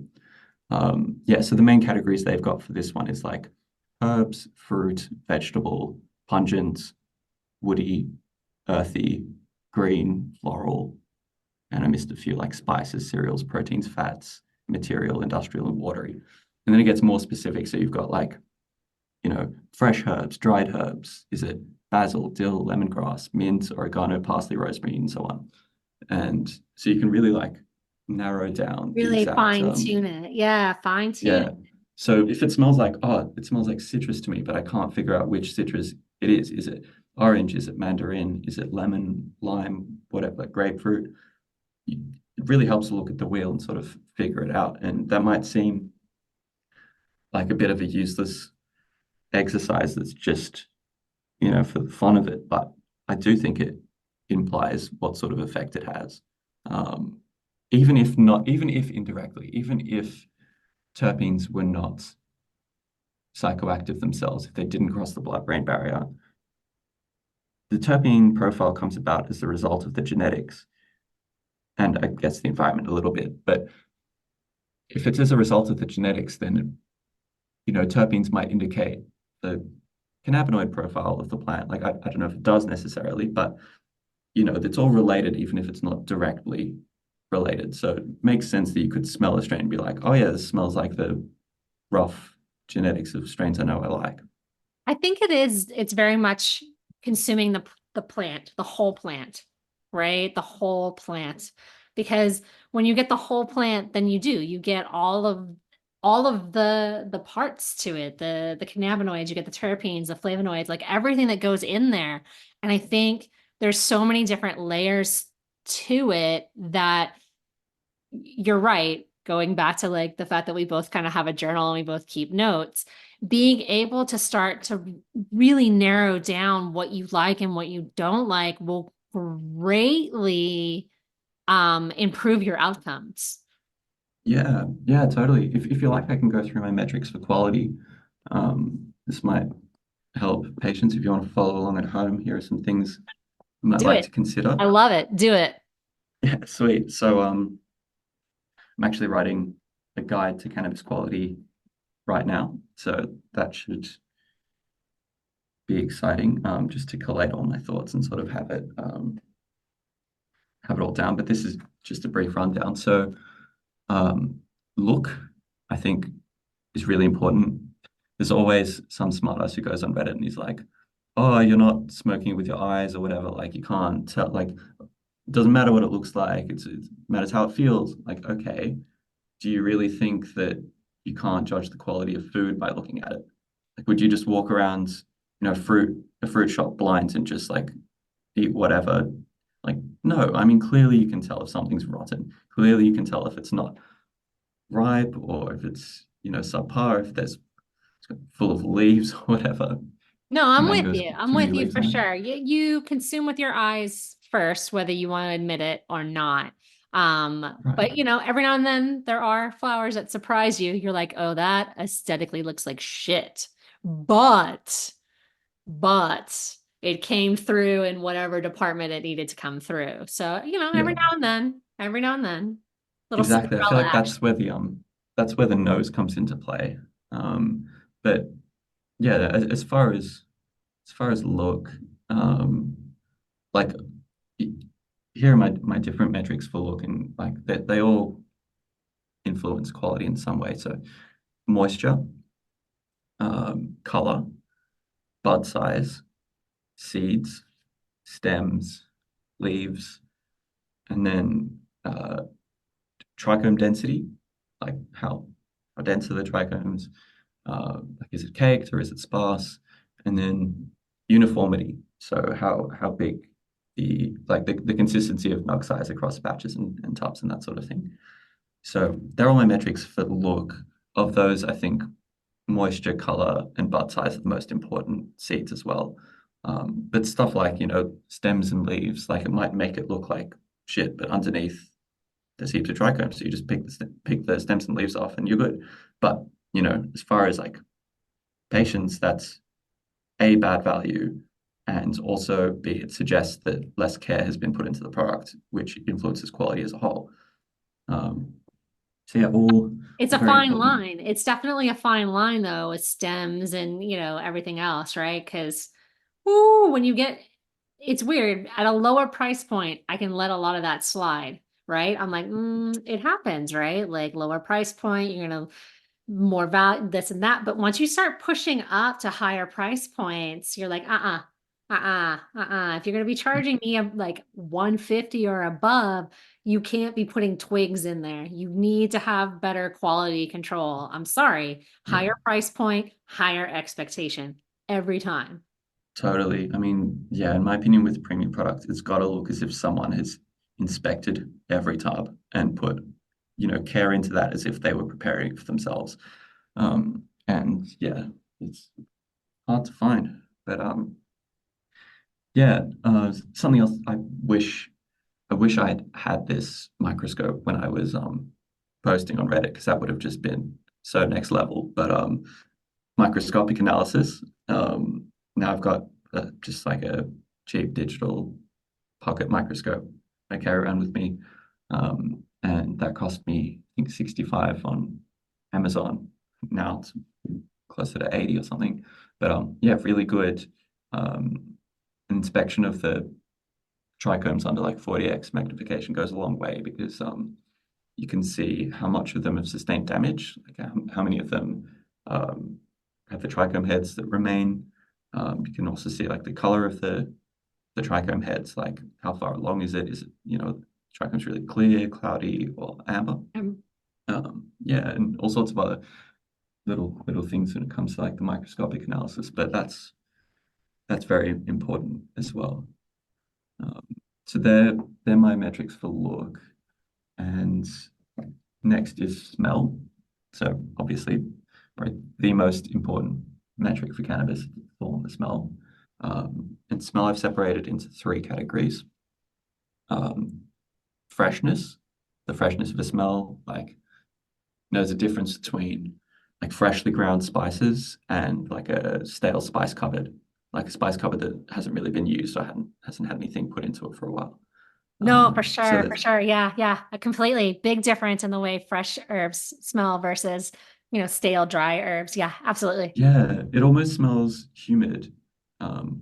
Yeah, so the main categories they've got for this one is like herbs, fruit, vegetable, pungent, woody, earthy, green, floral, and I missed a few like spices, cereals, proteins, fats, material, industrial, and watery. And then it gets more specific. So you've got like, fresh herbs, dried herbs. Is it basil, dill, lemongrass, mint, oregano, parsley, rosemary, and so on. And so you can really like narrow down the Really exact fine tune it. Yeah, fine tune. yeah. So if it smells like, oh, it smells like citrus to me, but I can't figure out which citrus it is. Is it orange? Is it mandarin? Is it lemon, lime, whatever, like grapefruit? It really helps to look at the wheel and sort of figure it out. And that might seem like a bit of a useless exercise that's just, for the fun of it. But I do think it implies what sort of effect it has. Um, even if not, even if indirectly, even if terpenes were not psychoactive themselves, if they didn't cross the blood-brain barrier, the terpene profile comes about as the result of the genetics and I guess the environment a little bit. But if it's as a result of the genetics, then terpenes might indicate the cannabinoid profile of the plant. Like I don't know if it does necessarily, but it's all related, even if it's not directly related. So it makes sense that you could smell a strain and be like, oh yeah, this smells like the rough genetics of strains I know I like. I think it's very much consuming the plant, the whole plant, right? The whole plant. Because when you get the whole plant, then you get all of the parts to it, the cannabinoids, you get the terpenes, the flavonoids, like everything that goes in there. And I think there's so many different layers to it that you're right. Going back to like the fact that we both kind of have a journal and we both keep notes, being able to start to really narrow down what you like and what you don't like will greatly improve your outcomes. Yeah, yeah, totally. If you like, I can go through my metrics for quality. This might help patients if you want to follow along at home. Here are some things you might Do like it. to consider. I love it. Do it. Yeah, sweet. So I'm actually writing a guide to cannabis quality right now. So that should be exciting, just to collate all my thoughts and sort of have it all down. But this is just a brief rundown. So um, look, I think is really important. There's always some smartass who goes on Reddit and he's like, "Oh, you're not smoking with your eyes or whatever. Like you can't tell. Like it doesn't matter what it looks like. It matters how it feels." Like, okay, do you really think that you can't judge the quality of food by looking at it? Like, would you just walk around, a fruit shop blind and just like eat whatever? Like, no. I mean, clearly you can tell if something's rotten. Clearly you can tell if it's not ripe or if it's, subpar, if there's full of leaves or whatever. No, I'm with Mangoes you. with I'm too many with you leaves for on it. sure. You consume with your eyes first, whether you want to admit it or not. Right. But every now and then there are flowers that surprise you. You're like, oh, that aesthetically looks like shit. But, but it came through in whatever department it needed to come through. So, Yeah, every now and then, little exactly. I feel Cinderella like action. that's where the nose comes into play. But yeah, as far as look, um, like here are my different metrics for look, and like they all influence quality in some way. So moisture, color, bud size, seeds, stems, leaves, and then trichome density, like how dense are the trichomes? Like is it caked or is it sparse? And then uniformity, so how big the consistency of nug size across batches and tubs and that sort of thing. So they're all my metrics for look. Of those, I think moisture, color, and bud size are the most important seeds as well. But stuff like, stems and leaves, like it might make it look like shit, but underneath there's heaps of trichomes. So you just pick the stems and leaves off and you're good. But, as far as like patients, that's A, bad value, and also B, it suggests that less care has been put into the product, which influences quality as a whole. Um, so yeah, It's all a very fine important. line. It's definitely a fine line though, with stems and, everything else, right? Because ooh, when you get, it's weird. At a lower price point, I can let a lot of that slide, right? I'm like, it happens, right? Like lower price point, you're gonna more value, this and that. But once you start pushing up to higher price points, you're like, If you're gonna be charging me like 150 or above, you can't be putting twigs in there. You need to have better quality control. I'm sorry. Yeah, Higher price point, higher expectation every time. totally. I mean, yeah, in my opinion, with premium products, it's got to look as if someone has inspected every tub and put, care into that as if they were preparing it for themselves. And yeah, it's hard to find. But yeah, something else I wish I'd had this microscope when I was posting on Reddit because that would have just been so next level. But microscopic analysis. Now I've got just like a cheap digital pocket microscope I carry around with me, and that cost me I think 65 on Amazon. Now it's closer to 80 or something. But yeah, really good um, inspection of the trichomes under like 40x magnification goes a long way because you can see how much of them have sustained damage, like how many of them um, have the trichome heads that remain. You can also see like the color of the trichome heads, like how far along is it? Is it, trichome's really clear, cloudy, or amber? Yeah, and all sorts of other little things when it comes to like the microscopic analysis, but that's very important as well. Um, so they're my metrics for look. And next is smell. So obviously probably the most important metric for cannabis, the form, the smell. And smell I've separated into three categories. Um, Freshness, the freshness of a smell, like there's a difference between like freshly ground spices and like a stale spice cupboard, like a spice cupboard that hasn't really been used or hasn't had anything put into it for a while. No, for So sure, for that sure. Yeah, yeah. A completely big difference in the way fresh herbs smell versus, stale, dry herbs. Yeah, absolutely. yeah, it almost smells humid.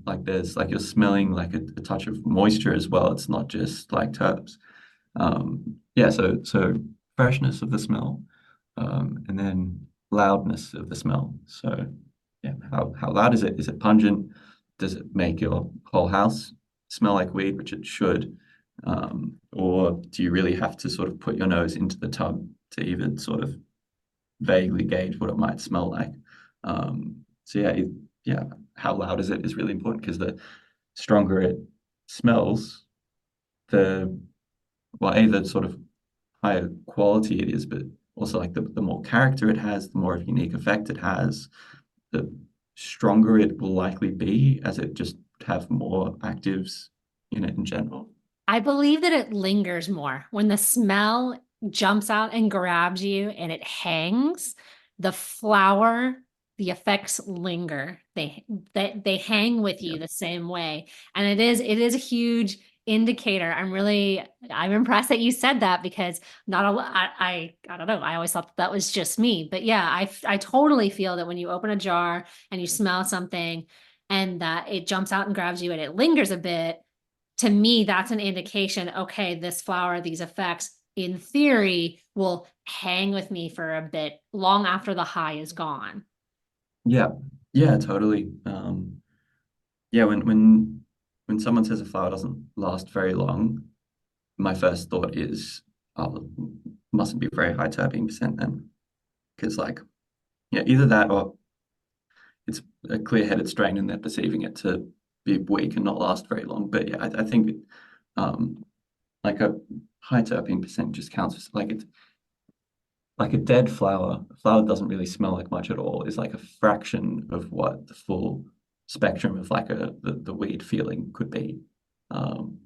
Like there's like you're smelling like a touch of moisture as well. It's not just like terps. Yeah, so freshness of the smell, and then loudness of the smell. So yeah, how loud is it? Is it pungent? Does it make your whole house smell like weed, which it should? Or do you really have to sort of put your nose into the tub to even sort of vaguely gauge what it might smell like? So yeah, how loud is it is really important because the stronger it smells, the well, A, the sort of higher quality it is, but also like the more character it has, the more of a unique effect it has, the stronger it will likely be as it just have more actives in it in general. I believe that it lingers more when the smell jumps out and grabs you and it hangs. The flower, the effects linger. They hang with Yeah. you the same way, and it is a huge indicator. I'm impressed that you said that because not a lot. I don't know. I always thought that was just me, but yeah, I totally feel that when you open a jar and you smell something and that it jumps out and grabs you and it lingers a bit, to me, that's an indication, okay, this flower, these effects, in theory, will hang with me for a bit long after the high is gone. Yeah. Yeah, totally. Yeah, when someone says a flower doesn't last very long, my first thought is, oh, mustn't be very high terpene percent then. Because like, yeah, either that or it's a clear-headed strain and they're perceiving it to be weak and not last very long. But yeah, I think um, like a high terpene percent just counts as like it's like a dead flower. A flower doesn't really smell like much at all. Is like a fraction of what the full spectrum of like the weed feeling could be. Um,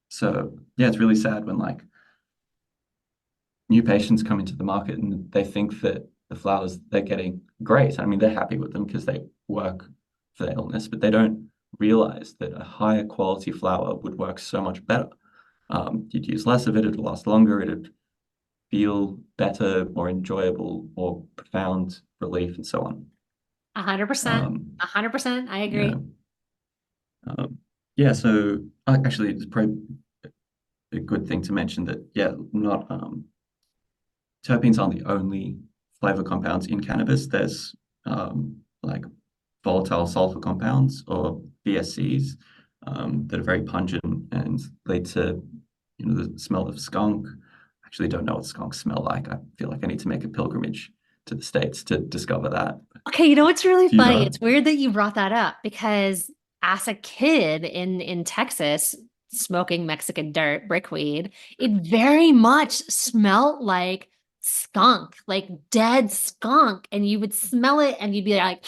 so yeah, it's really sad when like new patients come into the market and they think that the flowers they're getting great. I mean, they're happy with them because they work for their illness, but they don't realize that a higher quality flower would work so much better. You'd use less of it, it'd last longer, it'd feel better, more enjoyable, more profound relief, and so on. 100%. Um, 100%. I yeah. agree. Yeah, so actually, it's probably a good thing to mention that, yeah, not terpenes aren't the only flavor compounds in cannabis. There's like volatile sulfur compounds or VSCs that are very pungent and lead to the smell of skunk. Actually, don't know what skunks smell like. I feel like I need to make a pilgrimage to the States to discover that. Okay, you know what's really Do you funny? know? It's weird that you brought that up because as a kid in Texas, smoking Mexican dirt, brickweed, it very much smelled like skunk, like dead skunk. And you would smell it and you'd be like,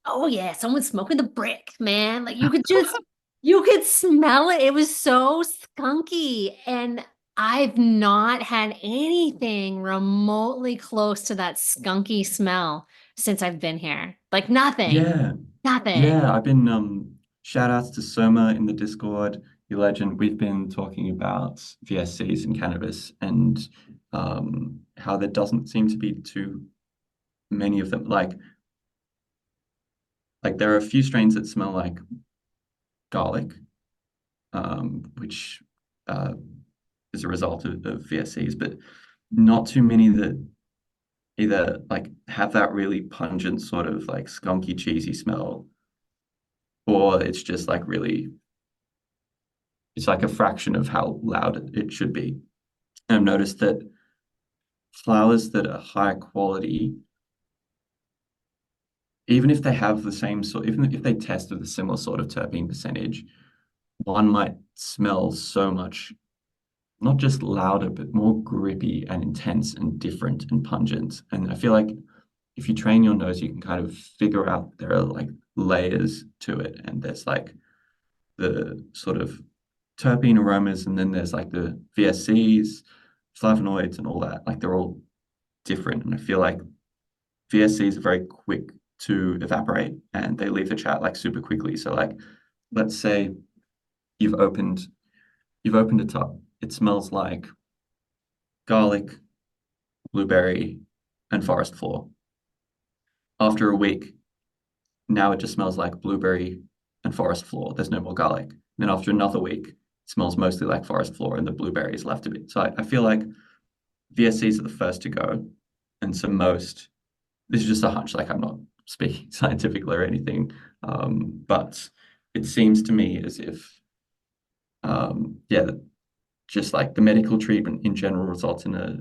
oh yeah, someone's smoking the brick, man. Like you could smell it. It was so skunky. And I've not had anything remotely close to that skunky smell since I've been here. Like nothing. Yeah, Nothing. yeah. I've been shout outs to Soma in the Discord, you legend. We've been talking about VSCs and cannabis and how there doesn't seem to be too many of them. Like there are a few strains that smell like garlic, which uh, is a result of VSCs, but not too many that either like have that really pungent sort of like skunky cheesy smell, or it's just like really it's like a fraction of how loud it should be. And I've noticed that flowers that are high quality, even if they have the same sort, even if they test with a similar sort of terpene percentage, one might smell so much, not just louder, but more grippy and intense and different and pungent. And I feel like if you train your nose, you can kind of figure out there are like layers to it, and there's like the sort of terpene aromas, and then there's like the VSCs, flavonoids, and all that. Like they're all different, and I feel like VSCs are very quick to evaporate, and they leave the chat like super quickly. So like, let's say you've opened you've opened a tub. It smells like garlic, blueberry, and forest floor. After a week, now it just smells like blueberry and forest floor. There's no more garlic. Then after another week, it smells mostly like forest floor and the blueberry is left a bit. So I feel like VSCs are the first to go. And so this is just a hunch, like I'm not speaking scientifically or anything. But it seems to me as if, yeah, just like the medical treatment in general results in a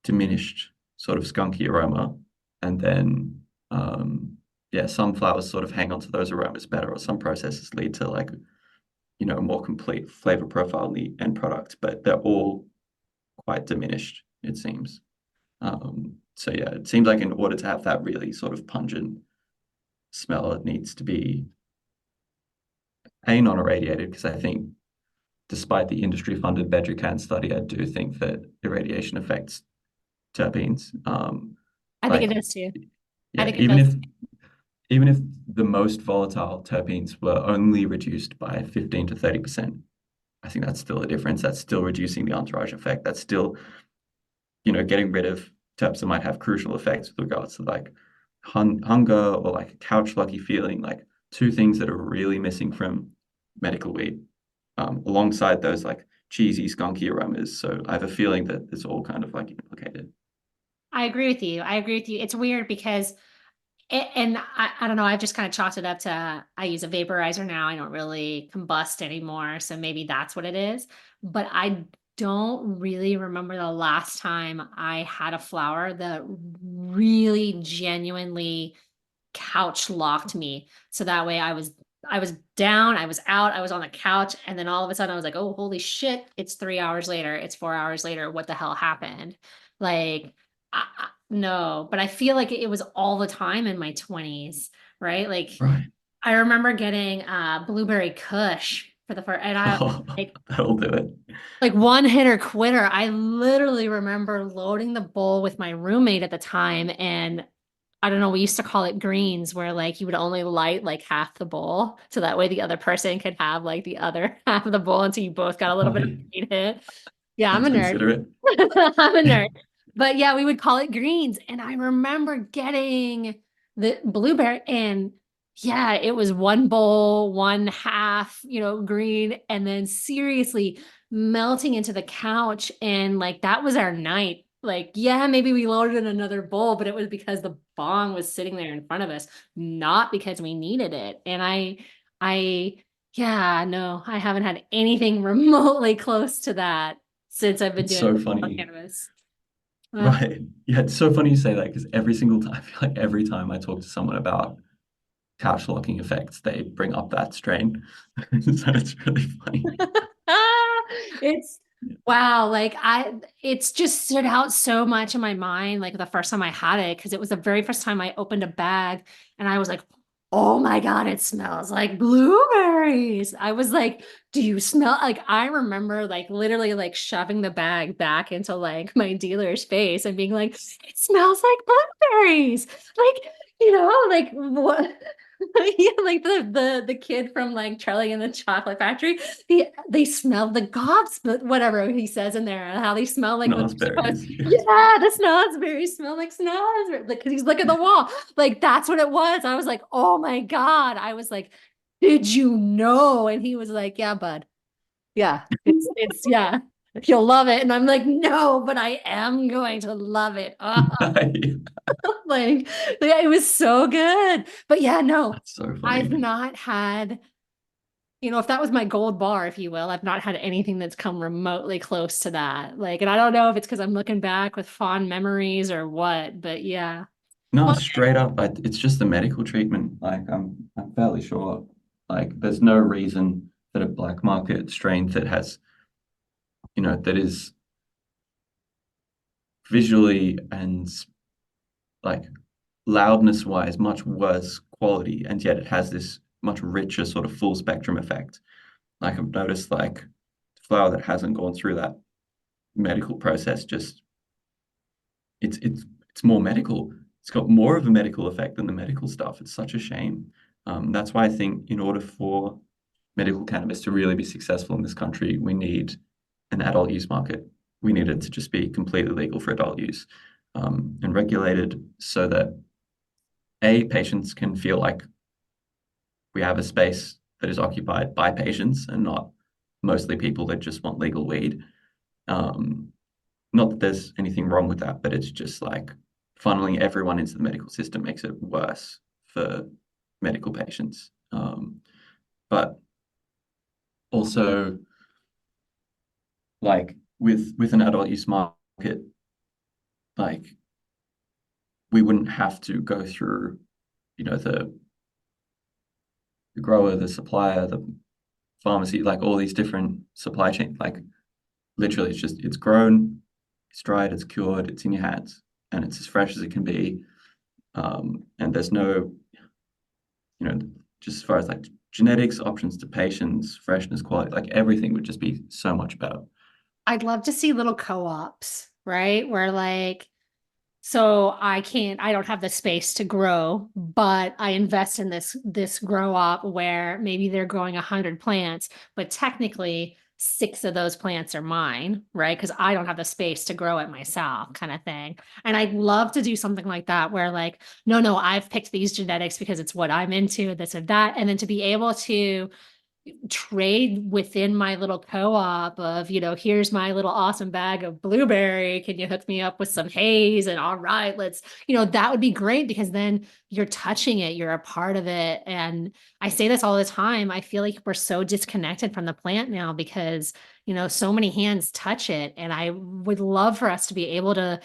diminished sort of skunky aroma. And then, yeah, some flowers sort of hang on to those aromas better, or some processes lead to like, a more complete flavor profile in the end product, but they're all quite diminished, it seems. So yeah, it seems like in order to have that really sort of pungent smell, it needs to be non-irradiated, because I think despite the industry-funded Bedrocan study, I do think that irradiation affects terpenes. I think it Like, does too. I yeah, think it even does. if the most volatile terpenes were only reduced by 15 to 30%, I think that's still a difference. That's still reducing the entourage effect. That's still, getting rid of terps that might have crucial effects with regards to like hunger or like a couch lucky feeling, like two things that are really missing from medical weed, alongside those like cheesy, skunky aromas. So I have a feeling that it's all kind of like implicated. I agree with you. I agree with you. It's weird because and I don't know, I've just kind of chalked it up to I use a vaporizer now. I don't really combust anymore. So maybe that's what it is. But I don't really remember the last time I had a flower that really genuinely couch locked me. So that way I was down, I was out, I was on the couch, and then all of a sudden I was like, oh, holy shit, it's 3 hours later, it's 4 hours later. What the hell happened? Like, no, but I feel like it was all the time in my 20s, right? Like Right. I remember getting blueberry kush for the first, and I Oh, like that'll do it. like one hitter quitter. I literally remember loading the bowl with my roommate at the time, and I don't know, we used to call it greens, where like you would only light like half the bowl. So that way the other person could have like the other half of the bowl until you both got a little Oh, bit of yeah. green hit. Yeah, I'm a That's nerd. considerate. I'm a nerd. But yeah, we would call it greens. And I remember getting the blueberry, and yeah, it was one bowl, one half, green, and then seriously melting into the couch. And like that was our night. Like, yeah, maybe we loaded in another bowl, but it was because the bong was sitting there in front of us, not because we needed it. And I, yeah, no, I haven't had anything remotely close to that since I've been It's doing so medicinal funny. cannabis. Right. Yeah, it's so funny you say that, because every single time, I feel like every time I talk to someone about couch locking effects, they bring up that strain. So it's really funny. It's wow, like it's just stood out so much in my mind, like the first time I had it, because it was the very first time I opened a bag and I was like, oh my God, it smells like blueberries. I was like, do you smell, like I remember like literally like shoving the bag back into like my dealer's face and being like, it smells like blueberries. Like, like what. Yeah, like the kid from like Charlie and the Chocolate Factory. They smell the gobs, but whatever he says in there, and how they smell like when they're supposed. Snozzberries. Yeah. Yeah, the snozberries smell like snozberries, like because he's looking at the wall. Like that's what it was. I was like, oh my God. I was like, did you know? And he was like, yeah, bud. Yeah, it's yeah. You'll love it. And I'm like, no, but I am going to love it. Like, yeah, it was so good. But yeah, no, That's so I've funny. not had, if that was my gold bar, if you will, I've not had anything that's come remotely close to that. Like, and I don't know if it's because I'm looking back with fond memories or what, but yeah. No, Well, straight up, it's just the medical treatment. Like I'm fairly sure. Like there's no reason that a black market strain that has, that is visually and like loudness wise much worse quality, and yet it has this much richer sort of full spectrum effect. Like I've noticed like flower that hasn't gone through that medical process just it's more medical. It's got more of a medical effect than the medical stuff. It's such a shame. That's why I think in order for medical cannabis to really be successful in this country, we need an adult use market. We need it to just be completely legal for adult use, and regulated so that A, patients can feel like we have a space that is occupied by patients and not mostly people that just want legal weed. Um, Not that there's anything wrong with that, but it's just like funneling everyone into the medical system makes it worse for medical patients. But also, like with an adult use market, like we wouldn't have to go through, the grower, the supplier, the pharmacy, like all these different supply chain. Like literally, it's grown, it's dried, it's cured, it's in your hands, and it's as fresh as it can be. And there's no, just as far as like genetics, options to patients, freshness, quality, like everything would just be so much better. I'd love to see little co-ops, right? Where like, so I don't have the space to grow, but I invest in this grow op where maybe they're growing 100 plants, but technically six of those plants are mine, right? Because I don't have the space to grow it myself, kind of thing. And I'd love to do something like that where like, no, I've picked these genetics because it's what I'm into, this and that. And then to be able to trade within my little co-op of, here's my little awesome bag of blueberry. Can you hook me up with some haze? And all right, let's, that would be great because then you're touching it, you're a part of it. And I say this all the time. I feel like we're so disconnected from the plant now because, so many hands touch it. And I would love for us to be able to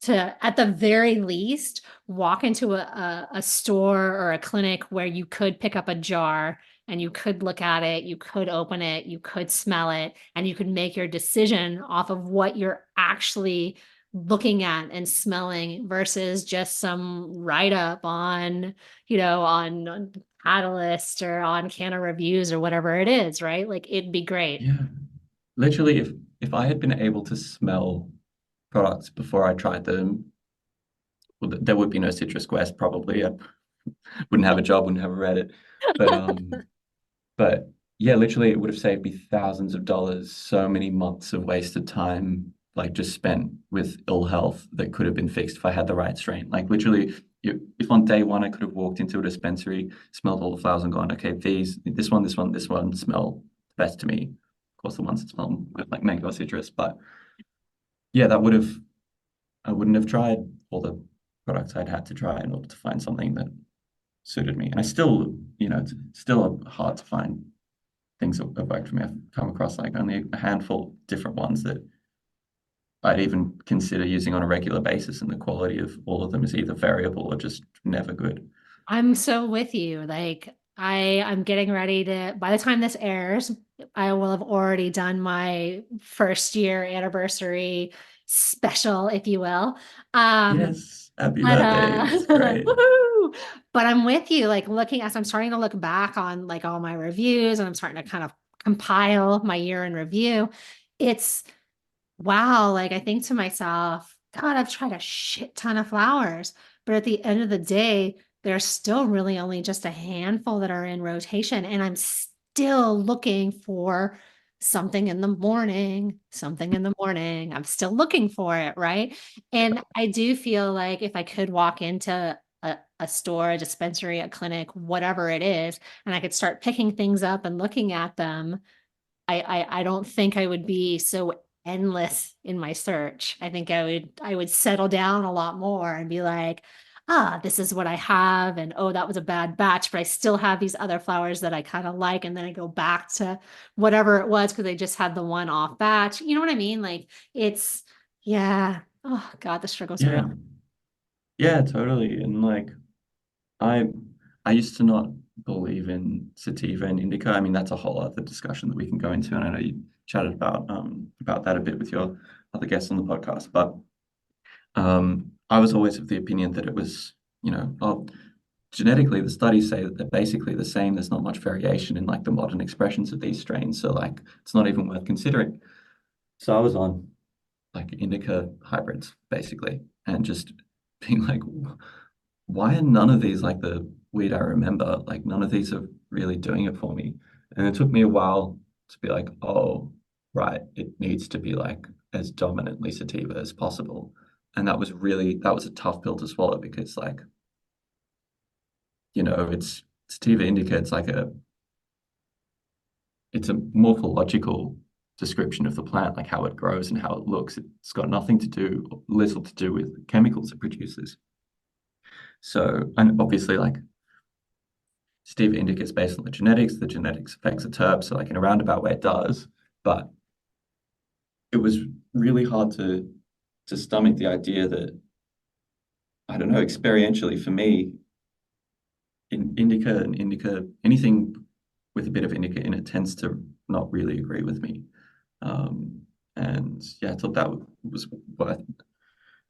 at the very least walk into a store or a clinic where you could pick up a jar and you could look at it, you could open it, you could smell it, and you could make your decision off of what you're actually looking at and smelling versus just some write up on, on Catalyst or on Canna Reviews or whatever it is, right? Like it'd be great. Yeah. Literally, if I had been able to smell products before I tried them, well, there would be no CitrusQuest probably. I wouldn't have a job, wouldn't have a Reddit. But but yeah, literally it would have saved me thousands of dollars, so many months of wasted time, like just spent with ill health that could have been fixed if I had the right strain. Like literally, if on day one I could have walked into a dispensary, smelled all the flowers and gone, okay, this one smell the best to me. Of course, the ones that smell like mango or citrus, but yeah, I wouldn't have tried all the products I'd had to try in order to find something that suited me. And I still, it's still hard to find things that have worked for me. I've come across like only a handful of different ones that I'd even consider using on a regular basis, and the quality of all of them is either variable or just never good. I'm so with you. Like I'm getting ready to, by the time this airs, I will have already done my first year anniversary special, if you will. Um, Yes, happy but birthday. It's great. woohoo! But I'm with you, like looking as I'm starting to look back on like all my reviews and I'm starting to kind of compile my year in review. It's wow, like I think to myself, God, I've tried a shit ton of flowers, but at the end of the day, there's still really only just a handful that are in rotation, and I'm still looking for something in the morning, something in the morning. I'm still looking for it, right? And I do feel like if I could walk into a store, a dispensary, a clinic, whatever it is, and I could start picking things up and looking at them, I don't think I would be so endless in my search. I think I would settle down a lot more and be like, this is what I have, and oh, that was a bad batch, but I still have these other flowers that I kind of like, and then I go back to whatever it was because I just had the one off batch. You know what I mean? Like it's yeah. Oh God, the struggle's real. Yeah, yeah, totally. And like I I used to not believe in sativa and indica. I mean, that's a whole other discussion that we can go into, and I know you chatted about that a bit with your other guests on the podcast. But I was always of the opinion that it was genetically, the studies say that they're basically the same. There's not much variation in like the modern expressions of these strains. So like it's not even worth considering. So I was on like indica hybrids basically and just being like, why are none of these like the weed I remember? Like none of these are really doing it for me. And it took me a while to be like, oh, right, it needs to be like as dominantly sativa as possible. And that was a tough pill to swallow because like, it's sativa indica, it's a morphological description of the plant, like how it grows and how it looks. It's got nothing to do, little to do with chemicals it produces. So, and obviously, like sativa indica is based on the genetics affects the terp, so like in a roundabout way it does, but it was really hard to stomach the idea that, I don't know, experientially for me, in indica, anything with a bit of indica in it tends to not really agree with me. And yeah, I thought that was worth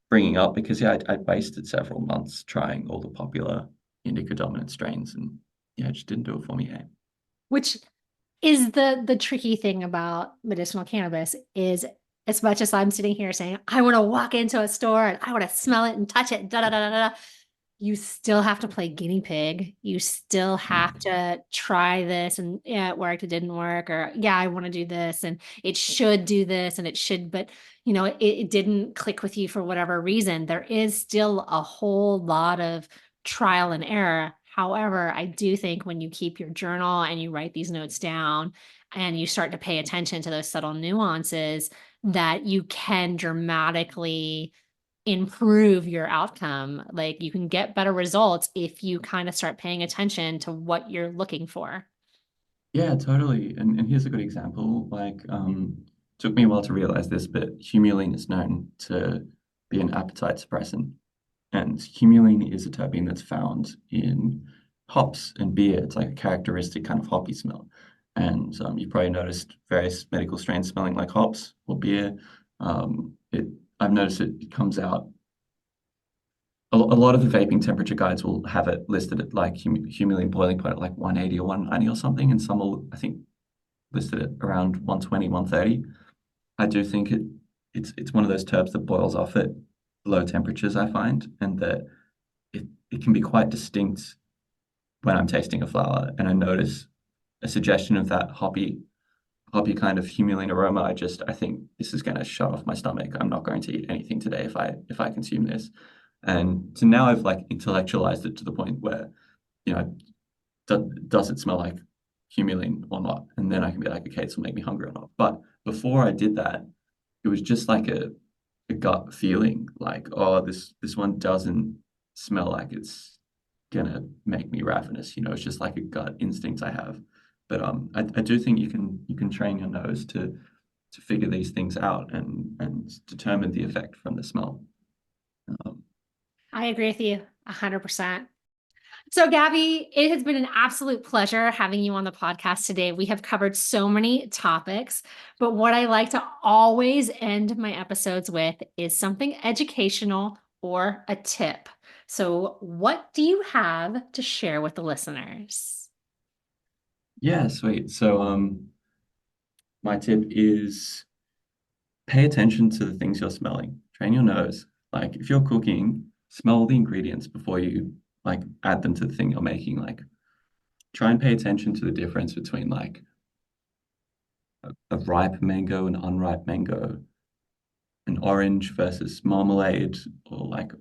bringing up because yeah, I'd wasted several months trying all the popular indica dominant strains, and yeah, it just didn't do it for me. Hey. Which is the tricky thing about medicinal cannabis is as much as I'm sitting here saying, I want to walk into a store and I want to smell it and touch it, da da da da da, you still have to play guinea pig. You still have to try this and yeah, it worked, it didn't work, or yeah, I want to do this and it should do this and it should, but it didn't click with you for whatever reason. There is still a whole lot of trial and error. However, I do think when you keep your journal and you write these notes down and you start to pay attention to those subtle nuances, that you can dramatically improve your outcome. Like you can get better results if you kind of start paying attention to what you're looking for. Yeah, totally. And here's a good example. Like, took me a while to realize this, but humulene is known to be an appetite suppressant. And humulene is a terpene that's found in hops and beer. It's like a characteristic kind of hoppy smell. And you've probably noticed various medical strains smelling like hops or beer. It I've noticed it comes out. A lot of the vaping temperature guides will have it listed at like humulene boiling point at like 180 or 190 or something, and some will, I think, listed at around 120, 130. I do think it's one of those terps that boils off at low temperatures, I find, and that it can be quite distinct when I'm tasting a flower, and I notice a suggestion of that hoppy kind of humulene aroma. I think this is going to shut off my stomach. I'm not going to eat anything today if I consume this. And so now I've like intellectualized it to the point where, you know, does it smell like humulene or not? And then I can be like, okay, this will make me hungry or not. But before I did that, it was just like a gut feeling, like, oh, this one doesn't smell like it's gonna make me ravenous. It's just like a gut instinct I have. But I do think you can train your nose to figure these things out and determine the effect from the smell. Um, I agree with you 100%. So, Gabby, it has been an absolute pleasure having you on the podcast today. We have covered so many topics, but what I like to always end my episodes with is something educational or a tip. So, what do you have to share with the listeners? yeah, sweet. So my tip is pay attention to the things you're smelling. Train your nose. Like if you're cooking, smell the ingredients before you like add them to the thing you're making. Like try and pay attention to the difference between like a ripe mango and unripe mango, an orange versus marmalade, or like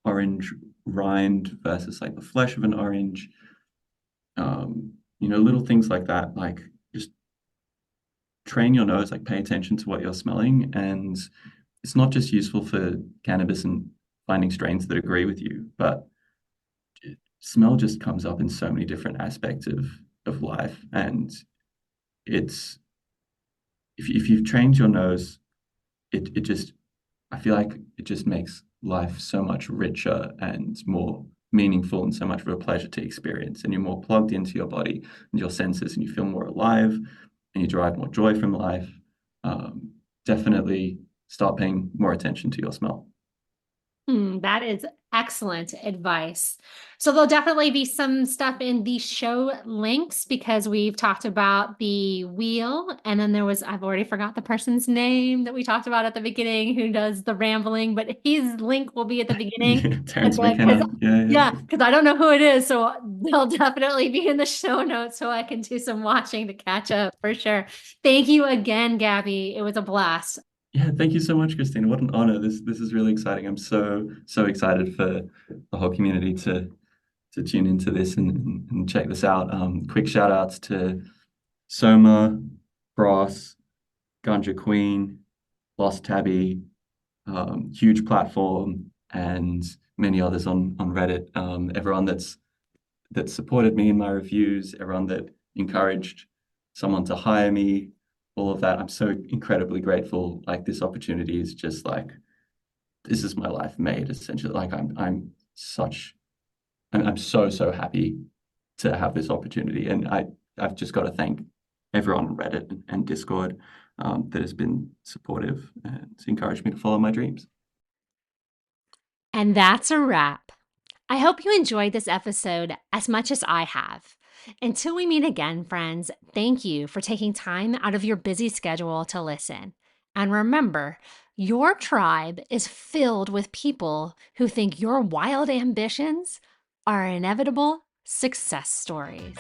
orange rind versus like the flesh of an orange. Little things like that. Like just train your nose, like pay attention to what you're smelling. And it's not just useful for cannabis and finding strains that agree with you, but smell just comes up in so many different aspects of life. And it's if you've trained your nose, it just I feel like it just makes life so much richer and more meaningful and so much of a pleasure to experience. And you're more plugged into your body and your senses, and you feel more alive and you derive more joy from life. Definitely start paying more attention to your smell. That is excellent advice. So there'll definitely be some stuff in the show links because we've talked about the wheel, and then I've already forgot the person's name that we talked about at the beginning who does the rambling, but his link will be at the beginning. Yeah, And Terence then, because McKenna. Yeah, yeah. yeah, because I don't know who it is, so they'll definitely be in the show notes so I can do some watching to catch up for sure. Thank you again, Gabby. It was a blast. Yeah, thank you so much, Christina. What an honor. This is really exciting. I'm so excited for the whole community to tune into this and check this out. Quick shout outs to Soma, Bros, Ganja Queen, Lost Tabby, huge platform, and many others on Reddit. Everyone that supported me in my reviews, everyone that encouraged someone to hire me, all of that. I'm so incredibly grateful. Like this opportunity is just like this is my life made essentially. Like I'm so happy to have this opportunity, and I've just got to thank everyone on Reddit and Discord that has been supportive and encouraged me to follow my dreams. And that's a wrap. I hope you enjoyed this episode as much as I have. Until we meet again, friends, thank you for taking time out of your busy schedule to listen. And remember, your tribe is filled with people who think your wild ambitions are inevitable success stories.